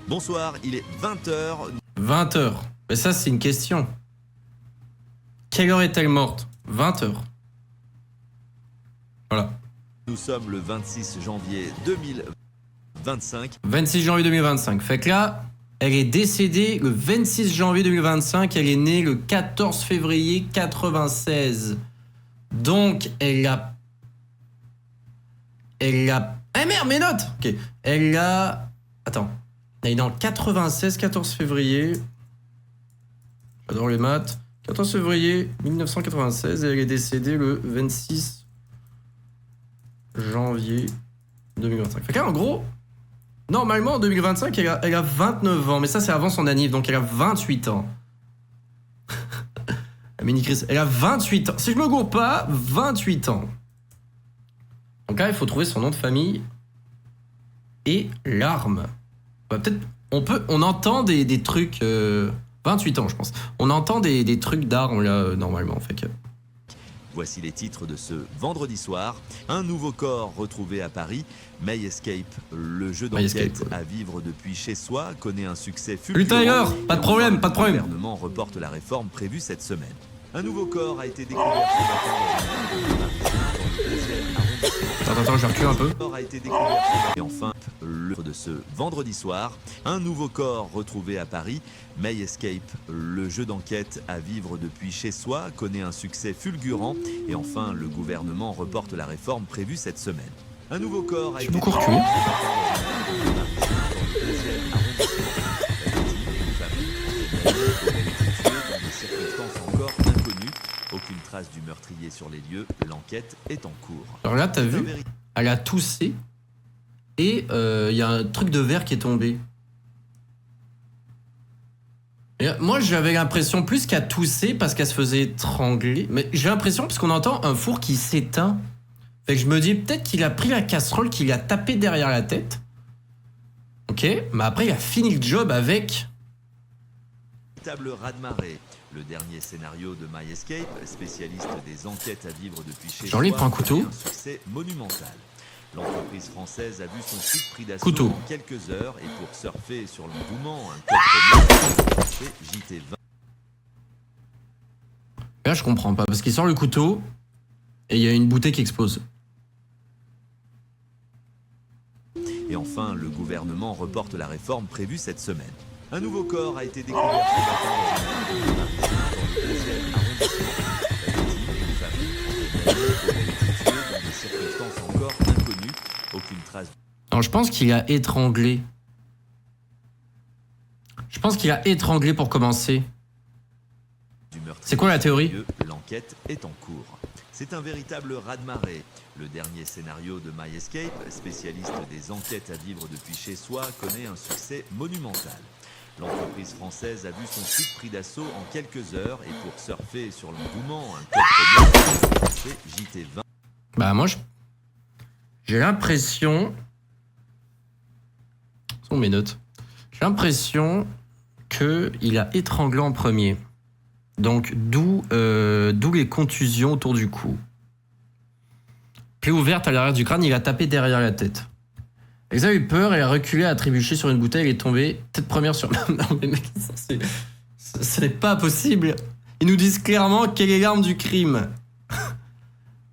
Bonsoir, il est 20h. 20h. Mais ça, c'est une question. Quelle heure est-elle morte? 20h. Voilà. Nous sommes le 26 janvier 2025. 26 janvier 2025. Fait que là, elle est décédée le 26 janvier 2025. Elle est née le 14 février 96. Donc, elle a... Ah merde, mes notes! Ok. Elle a... Attends. Elle est dans le 96, 14 février. J'adore les maths. 14 février 1996 et elle est décédée le 26 janvier 2025. Fait qu'en gros, normalement en 2025, elle a 29 ans. Mais ça, c'est avant son anniv, donc elle a 28 ans. La mini-crise, elle a 28 ans. Si je me gourre pas, 28 ans. Donc là, il faut trouver son nom de famille et l'arme. Bah, peut-être, on entend des trucs... 28 ans, je pense. On entend des trucs d'armes, là, normalement. Fait que... Voici les titres de ce vendredi soir. Un nouveau corps retrouvé à Paris. May Escape, le jeu d'enquête à vivre depuis chez soi, connaît un succès fulgurant. Tiger, pas de problème, pas de problème. Le gouvernement reporte la réforme prévue cette semaine. Un nouveau corps a été découvert ce matin dans le 10e arrondissement Attends, je recule un peu. Le corps a été découvert. Et enfin, le de ce vendredi soir, un nouveau corps retrouvé à Paris. May Escape, le jeu d'enquête à vivre depuis chez soi, connaît un succès fulgurant. Et enfin, le gouvernement reporte la réforme prévue cette semaine. Un nouveau corps a J'ai été beaucoup reculé. dans des circonstances encore inconnues. Aucune trace du meurtrier sur les lieux. L'enquête est en cours. Alors là, t'as vu, elle a toussé et il y a un truc de verre qui est tombé. Et moi, j'avais l'impression plus qu'à tousser parce qu'elle se faisait étrangler. Mais j'ai l'impression parce qu'on entend un four qui s'éteint. Fait que je me dis peut-être qu'il a pris la casserole, qu'il a tapé derrière la tête. Ok, mais après, il a fini le job avec. Véritable raz-de-marée. Le dernier scénario de My Escape, spécialiste des enquêtes à vivre depuis chez Jean-Louis soi, prend un couteau. connaît un succès monumental. L'entreprise française a vu son site pris d'assaut Couteau. en quelques heures et pour surfer sur l'engouement, un code JT20. Là, je comprends pas parce qu'il sort le couteau et il y a une bouteille qui explose. Et enfin, le gouvernement reporte la réforme prévue cette semaine. Un nouveau corps a été découvert ce matin dans le 11e arrondissement. Dans des circonstances encore inconnues, aucune trace Alors, je pense qu'il a étranglé. Je pense qu'il a étranglé pour commencer. du meurtrier. C'est quoi la théorie ? L'enquête est en cours. C'est un véritable raz-de-marée. Le dernier scénario de My Escape, spécialiste des enquêtes à vivre depuis chez soi, connaît un succès monumental. L'entreprise française a vu son site pris d'assaut en quelques heures et pour surfer sur l'engouement, un code JT20. Bah, moi, j'ai l'impression. Ce sont mes notes. J'ai l'impression qu'il a étranglé en premier. Donc, d'où les contusions autour du cou. Plaie ouverte à l'arrière du crâne, il a tapé derrière la tête. Elsa a eu peur, elle a reculé, a trébuché sur une bouteille, elle est tombée tête première sur... Non mais mec, ce n'est pas possible. Ils nous disent clairement quelle est l'arme du crime.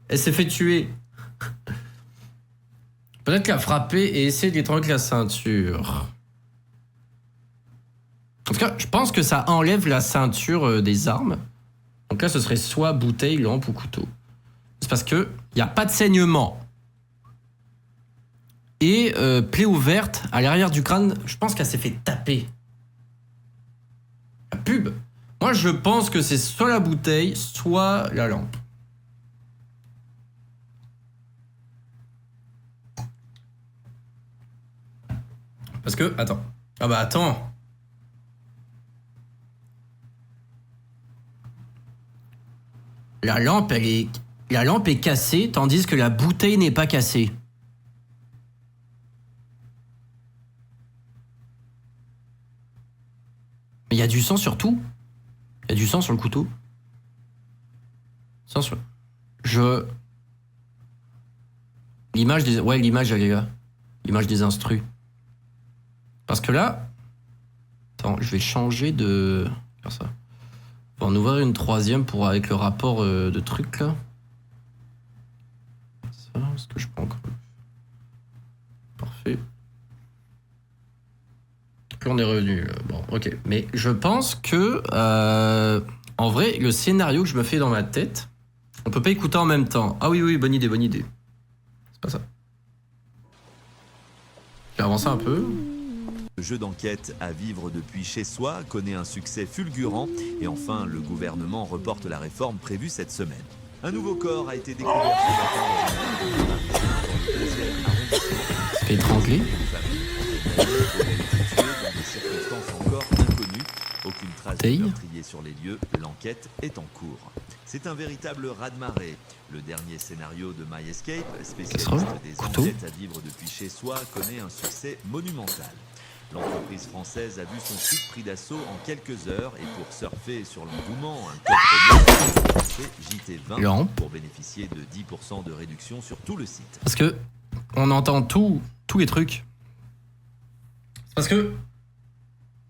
Elle s'est fait tuer. Peut-être qu'elle a frappé et essayé de l'étrangler avec la ceinture. En tout cas, je pense que ça enlève la ceinture des armes. Donc là, ce serait soit bouteille, lampe ou couteau. C'est parce que il n'y a pas de saignement. Et plaie ouverte à l'arrière du crâne, je pense qu'elle s'est fait taper. La pub. Moi, je pense que c'est soit la bouteille, soit la lampe. Parce que, attends. Ah bah attends. La lampe est cassée, tandis que la bouteille n'est pas cassée. Mais il y a du sang sur tout. Il y a du sang sur le couteau. Sang sur... L'image des... Ouais, l'image, elle est là. L'image des instrus. Parce que là... Attends, je vais changer de... Faire ça. On va en ouvrir une troisième pour avec le rapport de trucs là. Ça, est-ce que je prends encore... Parfait. Puis on est revenu. Bon, ok. Mais je pense que... en vrai, le scénario que je me fais dans ma tête, on peut pas écouter en même temps. Ah oui, bonne idée, bonne idée. C'est pas ça. Je vais avancer un peu. Le jeu d'enquête à vivre depuis chez soi connaît un succès fulgurant et enfin le gouvernement reporte la réforme prévue cette semaine. Un nouveau corps a été découvert ce matin dans le 11e arrondissement. C'est étranglé. Dans des circonstances encore inconnues, aucune trace de meurtrier sur les lieux, l'enquête est en cours. C'est un véritable raz-de-marée. Le dernier scénario de My Escape, spécialiste des enquêtes à vivre depuis chez soi, connaît un succès monumental. L'entreprise française a vu son site pris d'assaut en quelques heures et pour surfer sur l'engouement, un code JT20 pour bénéficier de 10% de réduction sur tout le site. Parce que on entend tous les trucs. Parce que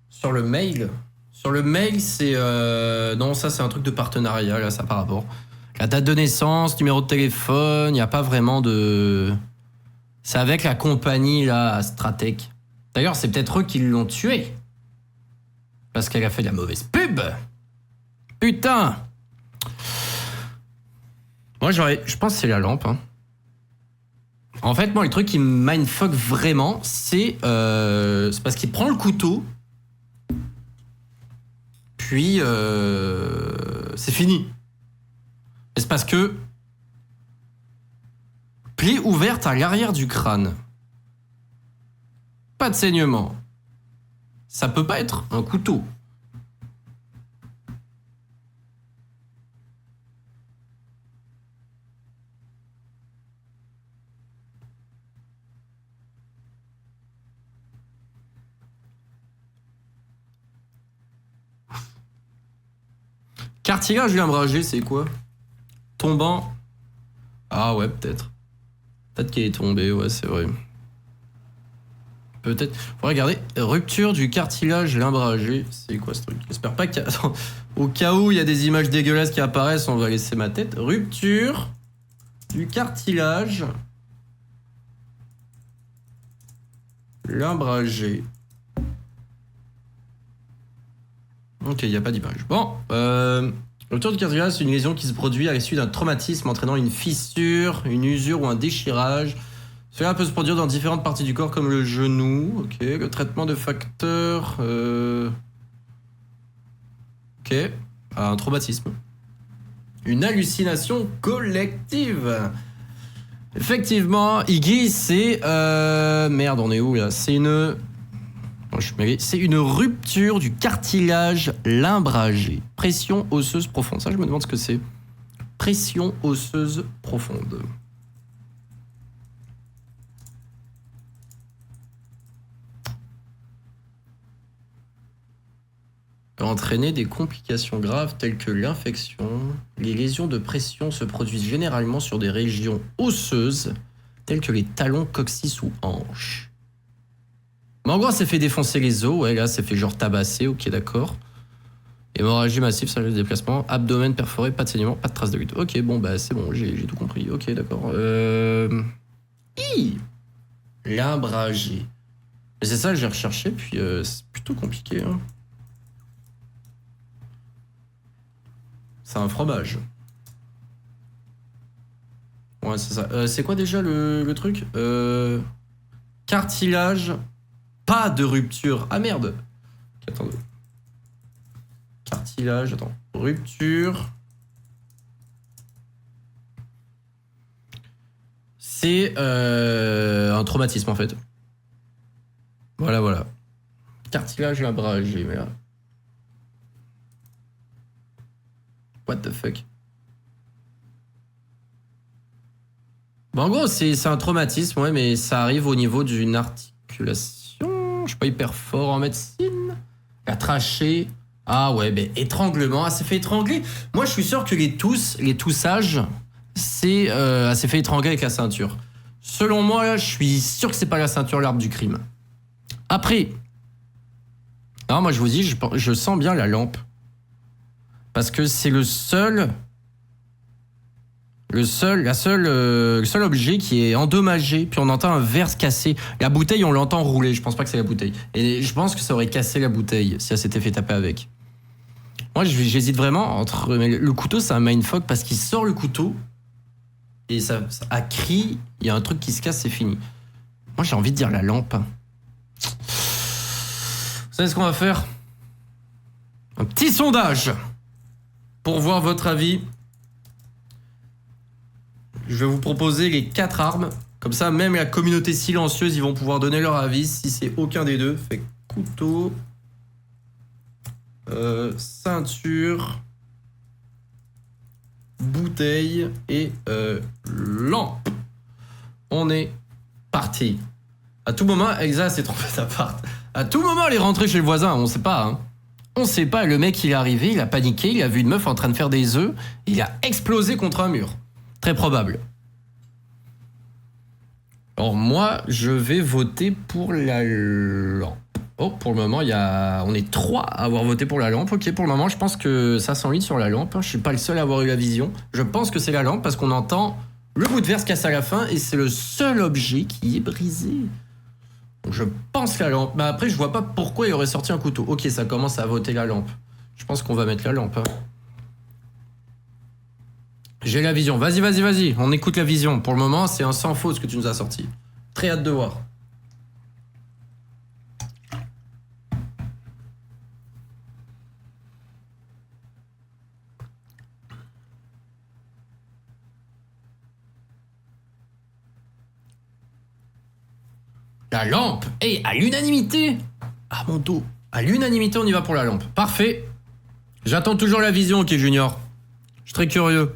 sur le mail, c'est non, ça c'est un truc de partenariat là, ça par rapport. La date de naissance, numéro de téléphone, il n'y a pas vraiment de... C'est avec la compagnie, là, Stratec. D'ailleurs, c'est peut-être eux qui l'ont tué. Parce qu'elle a fait de la mauvaise pub. Putain. Moi, je pense que c'est la lampe. Hein. En fait, moi, le truc qui me mindfuck vraiment, c'est parce qu'il prend le couteau. Puis, c'est fini. Et c'est parce que... Plaie ouverte à l'arrière du crâne. Pas de saignement. Ça peut pas être un couteau. Cartilage limbragé, c'est quoi? Tombant. Ah ouais, peut-être. Peut-être qu'il est tombé, ouais, c'est vrai. Peut-être. Faut regarder. Rupture du cartilage limbragé. C'est quoi ce truc? J'espère pas qu'il y a... Attends. Au cas où il y a des images dégueulasses qui apparaissent, on va laisser ma tête. Rupture du cartilage limbragé. Ok, il n'y a pas d'image. Bon, rupture du cartilage, c'est une lésion qui se produit à l'issue d'un traumatisme entraînant une fissure, une usure ou un déchirage. Cela peut se produire dans différentes parties du corps comme le genou. Ok, le traitement de facteurs. Ok, un traumatisme. Une hallucination collective. Effectivement, Iggy, c'est... Merde, on est où là? C'est une... C'est une rupture du cartilage limbragé. Pression osseuse profonde. Ça, je me demande ce que c'est. Pression osseuse profonde. Peut entraîner des complications graves telles que l'infection. Les lésions de pression se produisent généralement sur des régions osseuses telles que les talons, coccyx ou hanches. Mais en gros, ça fait défoncer les os. Ouais, là, ça fait genre tabasser. Ok, d'accord. Hémorragie massive, ça de déplacement. Abdomen perforé, pas de saignement, pas de traces de lutte. Ok, bon, bah c'est bon, j'ai tout compris. Ok, d'accord. Limbragé. Mais c'est ça que j'ai recherché, puis c'est plutôt compliqué. Hein. C'est un fromage. Ouais, c'est ça. C'est quoi déjà le truc? Cartilage. Pas de rupture. Ah merde. Attendez. Cartilage, attends. Rupture. C'est un traumatisme en fait. Voilà, voilà. Cartilage limbragé, mais là. What the fuck? Bon, en gros, c'est un traumatisme, ouais, mais ça arrive au niveau d'une articulation. Je suis pas hyper fort en médecine. La trachée. Ah ouais, ben étranglement. Elle s'est fait étrangler. Moi, je suis sûr que les toussages, c'est elle s'est fait étrangler avec la ceinture. Selon moi, là, je suis sûr que c'est pas la ceinture l'arbre du crime. Après, non, moi je vous dis, je sens bien la lampe. Parce que c'est le seul objet qui est endommagé, puis on entend un verre se casser. La bouteille, on l'entend rouler, je pense pas que c'est la bouteille. Et je pense que ça aurait cassé la bouteille si elle s'était fait taper avec. Moi, j'hésite vraiment entre... Le couteau, c'est un mindfuck parce qu'il sort le couteau et ça à cri, il y a un truc qui se casse, c'est fini. Moi, j'ai envie de dire la lampe. Vous savez ce qu'on va faire? Un petit sondage pour voir votre avis. Je vais vous proposer les 4 armes. Comme ça, même la communauté silencieuse, ils vont pouvoir donner leur avis si c'est aucun des deux. Fait couteau, ceinture, bouteille et lampe. On est parti. À tout moment, Exa s'est trompé d'appart. À tout moment, elle est rentrée chez le voisin. On sait pas, hein. On sait pas. Le mec, il est arrivé, il a paniqué, il a vu une meuf en train de faire des œufs. Il a explosé contre un mur. Très probable. Alors moi, je vais voter pour la lampe. Oh, pour le moment, on est 3 à avoir voté pour la lampe. Ok, pour le moment, je pense que ça s'enligne sur la lampe. Je suis pas le seul à avoir eu la vision. Je pense que c'est la lampe parce qu'on entend le bout de verre se casser à la fin et c'est le seul objet qui est brisé. Donc je pense la lampe. Mais après, je vois pas pourquoi il aurait sorti un couteau. Ok, ça commence à voter la lampe. Je pense qu'on va mettre la lampe. Hein. J'ai la vision. Vas-y. On écoute la vision. Pour le moment, c'est un sans faute ce que tu nous as sorti. Très hâte de voir. La lampe est à l'unanimité. Ah mon dos. À l'unanimité, on y va pour la lampe. Parfait. J'attends toujours la vision, ok Junior. Je suis très curieux.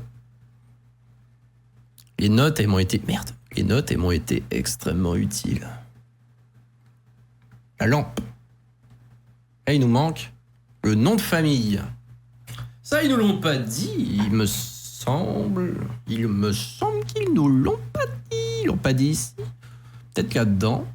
Les notes, elles m'ont été... Merde. Les notes, elles m'ont été extrêmement utiles. La lampe. Et il nous manque le nom de famille. Ça, ils nous l'ont pas dit, il me semble. Il me semble qu'ils nous l'ont pas dit. Ils l'ont pas dit ici. Peut-être là-dedans.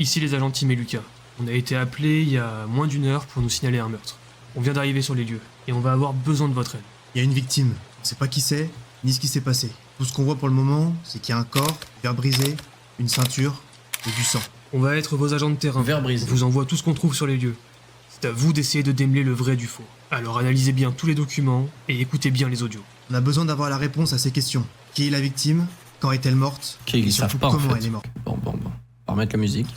Ici les agents Tim et Lucas. On a été appelés il y a moins d'1 heure pour nous signaler un meurtre. On vient d'arriver sur les lieux et on va avoir besoin de votre aide. Il y a une victime. On sait pas qui c'est, ni ce qui s'est passé. Tout ce qu'on voit pour le moment, c'est qu'il y a un corps, verre brisé, une ceinture et du sang. On va être vos agents de terrain. Verre brisé. On vous envoie tout ce qu'on trouve sur les lieux. C'est à vous d'essayer de démêler le vrai du faux. Alors analysez bien tous les documents et écoutez bien les audios. On a besoin d'avoir la réponse à ces questions. Qui est la victime? Quand est-elle morte? Ok, ils Et savent surtout, pas en comment fait. elle est morte. Bon. On va remettre la musique.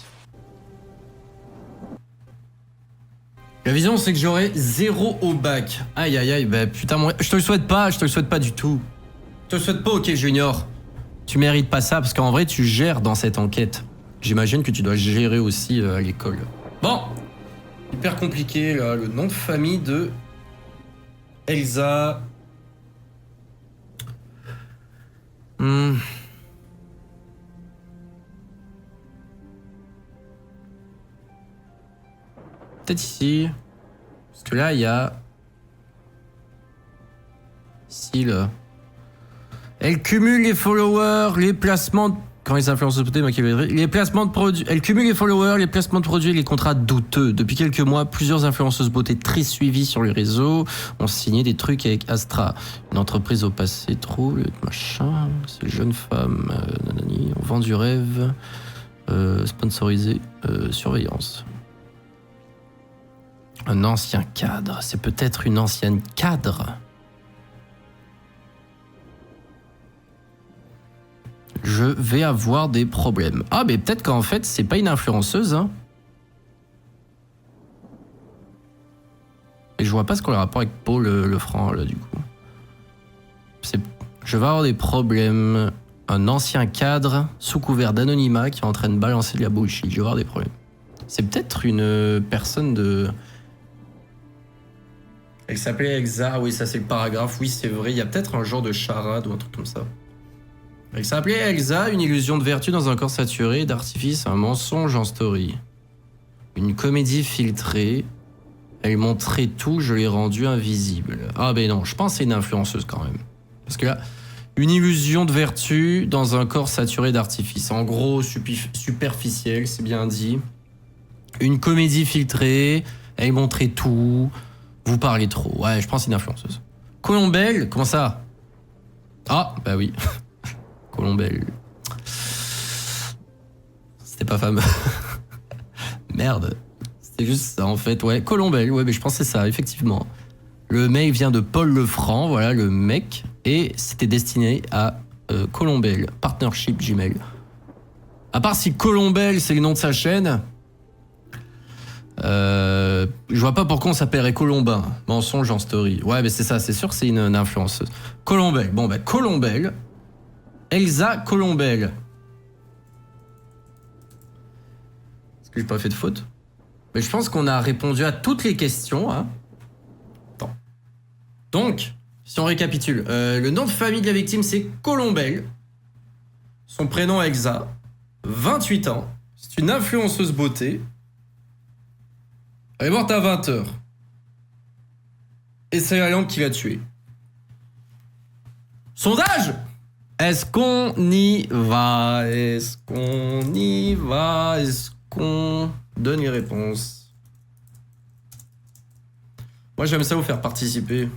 La vision, c'est que j'aurai 0 au bac. Aïe, bah putain, je te le souhaite pas du tout. Je te le souhaite pas, ok Junior. Tu mérites pas ça, parce qu'en vrai, tu gères dans cette enquête. J'imagine que tu dois gérer aussi à l'école. Bon. Hyper compliqué, là, le nom de famille de Elsa. Peut-être ici. Parce que là, il y a... Ici, là. Elle cumule les followers, les placements... Quand les influenceurs beauté, les placements de produits... Elle cumule les followers, les placements de produits et les contrats douteux. Depuis quelques mois, plusieurs influenceuses beauté très suivies sur les réseaux ont signé des trucs avec Astra. Une entreprise au passé trouble, machin... Ces jeunes femmes... nanani, on vend du rêve... sponsorisé... surveillance... Un ancien cadre. C'est peut-être une ancienne cadre. Je vais avoir des problèmes. Ah, mais peut-être qu'en fait, c'est pas une influenceuse. Hein. Et je vois pas ce qu'on a le rapport avec Paul Lefranc, là, du coup. Je vais avoir des problèmes. Un ancien cadre, sous couvert d'anonymat, qui est en train de balancer de la bullshit. Je vais avoir des problèmes. C'est peut-être une personne de... Elle s'appelait Elsa, oui, ça c'est le paragraphe, oui c'est vrai, il y a peut-être un genre de charade ou un truc comme ça. Elle s'appelait Elsa, une illusion de vertu dans un corps saturé, d'artifice, un mensonge en story. Une comédie filtrée, elle montrait tout, je l'ai rendue invisible. Ah ben non, je pense que c'est une influenceuse quand même. Parce que là, une illusion de vertu dans un corps saturé d'artifice. En gros, superficiel, c'est bien dit. Une comédie filtrée, elle montrait tout... Vous parlez trop. Ouais, je pense que c'est une influenceuse. Colombelle, comment ça? Ah, bah oui. Colombelle. C'était pas fameux. Merde. C'était juste ça, en fait. Ouais, Colombelle. Ouais, mais je pensais ça, effectivement. Le mail vient de Paul Lefranc, voilà, le mec. Et c'était destiné à Colombelle. Partnership Gmail. À part si Colombelle, c'est le nom de sa chaîne... je vois pas pourquoi on s'appellerait Colombin. Mensonge en story. Ouais, mais c'est ça, c'est sûr que c'est une influenceuse. Colombelle. Bon, bah, Colombelle. Elsa Colombelle. Est-ce que j'ai pas fait de faute? Mais je pense qu'on a répondu à toutes les questions. Hein. Attends. Donc, si on récapitule, le nom de famille de la victime, c'est Colombelle. Son prénom, Elsa. 28 ans. C'est une influenceuse beauté. Elle est morte à 20h. Et c'est la lampe qui l'a tuée. Sondage! Est-ce qu'on y va? Est-ce qu'on y va? Est-ce qu'on donne les réponses? Moi, j'aime ça vous faire participer.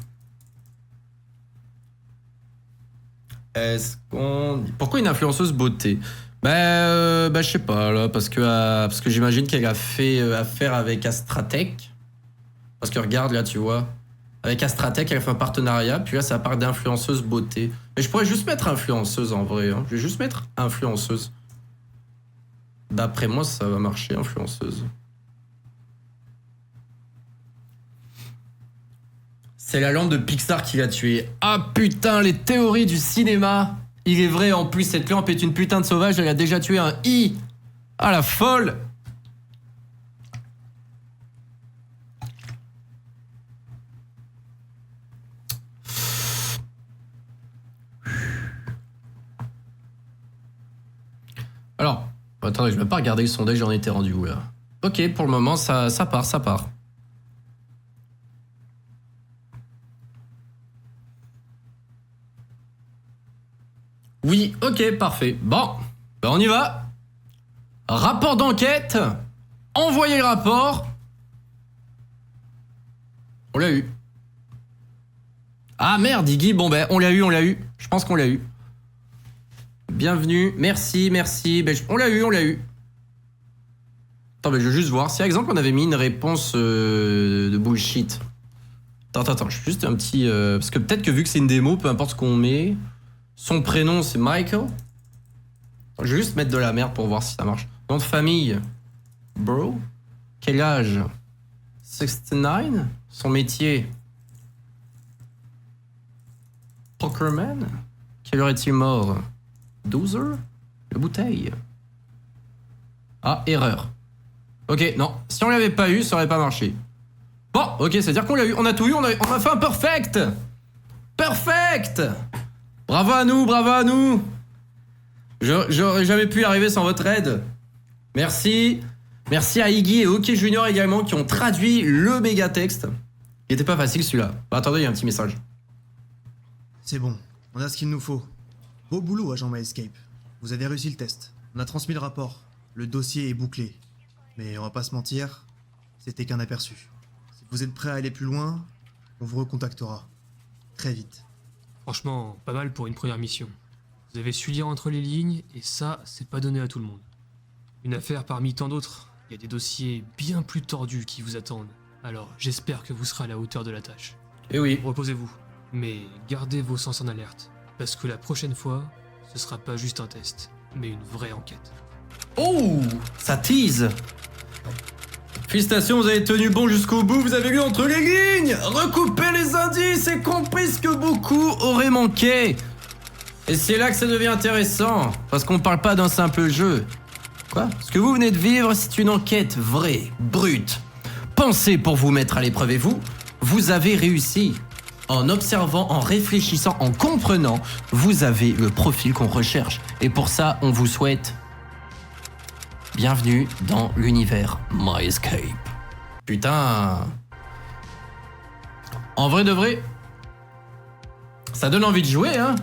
Est-ce qu'on... Pourquoi une influenceuse beauté? Je sais pas, là, parce que j'imagine qu'elle a fait affaire avec Astratech. Parce que regarde, là, tu vois. Avec Astratech, elle a fait un partenariat, puis là, ça part d'influenceuse beauté. Mais je pourrais juste mettre influenceuse, en vrai. Hein. Je vais juste mettre influenceuse. D'après moi, ça va marcher, influenceuse. C'est la lampe de Pixar qui l'a tué. Ah putain, les théories du cinéma. Il est vrai, en plus, cette lampe est une putain de sauvage, elle a déjà tué un i. Ah la folle. Alors, attendez, je vais pas regarder le sondage, j'en étais rendu où là? Ok, pour le moment, ça part. Oui, ok, parfait. Bon, on y va. Rapport d'enquête. Envoyez le rapport. On l'a eu. Ah merde, Iggy, bon on l'a eu. Je pense qu'on l'a eu. Bienvenue, merci. On l'a eu. Attends, je veux juste voir. Si par exemple on avait mis une réponse de bullshit. Attends, je suis juste un petit... parce que peut-être que vu que c'est une démo, peu importe ce qu'on met... Son prénom, c'est Michael. Je vais juste mettre de la merde pour voir si ça marche. Nom de famille. Bro. Quel âge? 69. Son métier. Pokerman. Quelle heure est-il mort? 12 heures. La bouteille. Ah, erreur. Ok, non. Si on l'avait pas eu, ça aurait pas marché. Bon, ok, c'est-à-dire qu'on l'a eu. On a tout eu, on a fait un perfect. Perfect. Bravo à nous. J'aurais jamais pu y arriver sans votre aide. Merci. Merci à Iggy et OK Junior également qui ont traduit le méga texte. Il était pas facile celui-là. Attendez, il y a un petit message. C'est bon, on a ce qu'il nous faut. Beau boulot, agent MyEscape. Vous avez réussi le test. On a transmis le rapport. Le dossier est bouclé. Mais on va pas se mentir, c'était qu'un aperçu. Si vous êtes prêt à aller plus loin, on vous recontactera. Très vite. Franchement, pas mal pour une première mission. Vous avez su lire entre les lignes, et ça, c'est pas donné à tout le monde. Une affaire parmi tant d'autres, il y a des dossiers bien plus tordus qui vous attendent. Alors, j'espère que vous serez à la hauteur de la tâche. Eh oui. Reposez-vous, mais gardez vos sens en alerte, parce que la prochaine fois, ce sera pas juste un test, mais une vraie enquête. Oh, ça tease. Félicitations, vous avez tenu bon jusqu'au bout, vous avez lu entre les lignes, recoupé les indices et compris ce que beaucoup auraient manqué. Et c'est là que ça devient intéressant, parce qu'on parle pas d'un simple jeu. Quoi? Ce que vous venez de vivre, c'est une enquête vraie, brute. Pensez pour vous mettre à l'épreuve et vous avez réussi. En observant, en réfléchissant, en comprenant, vous avez le profil qu'on recherche. Et pour ça, on vous souhaite... bienvenue dans l'univers MyEscape. Putain. En vrai de vrai, ça donne envie de jouer, hein.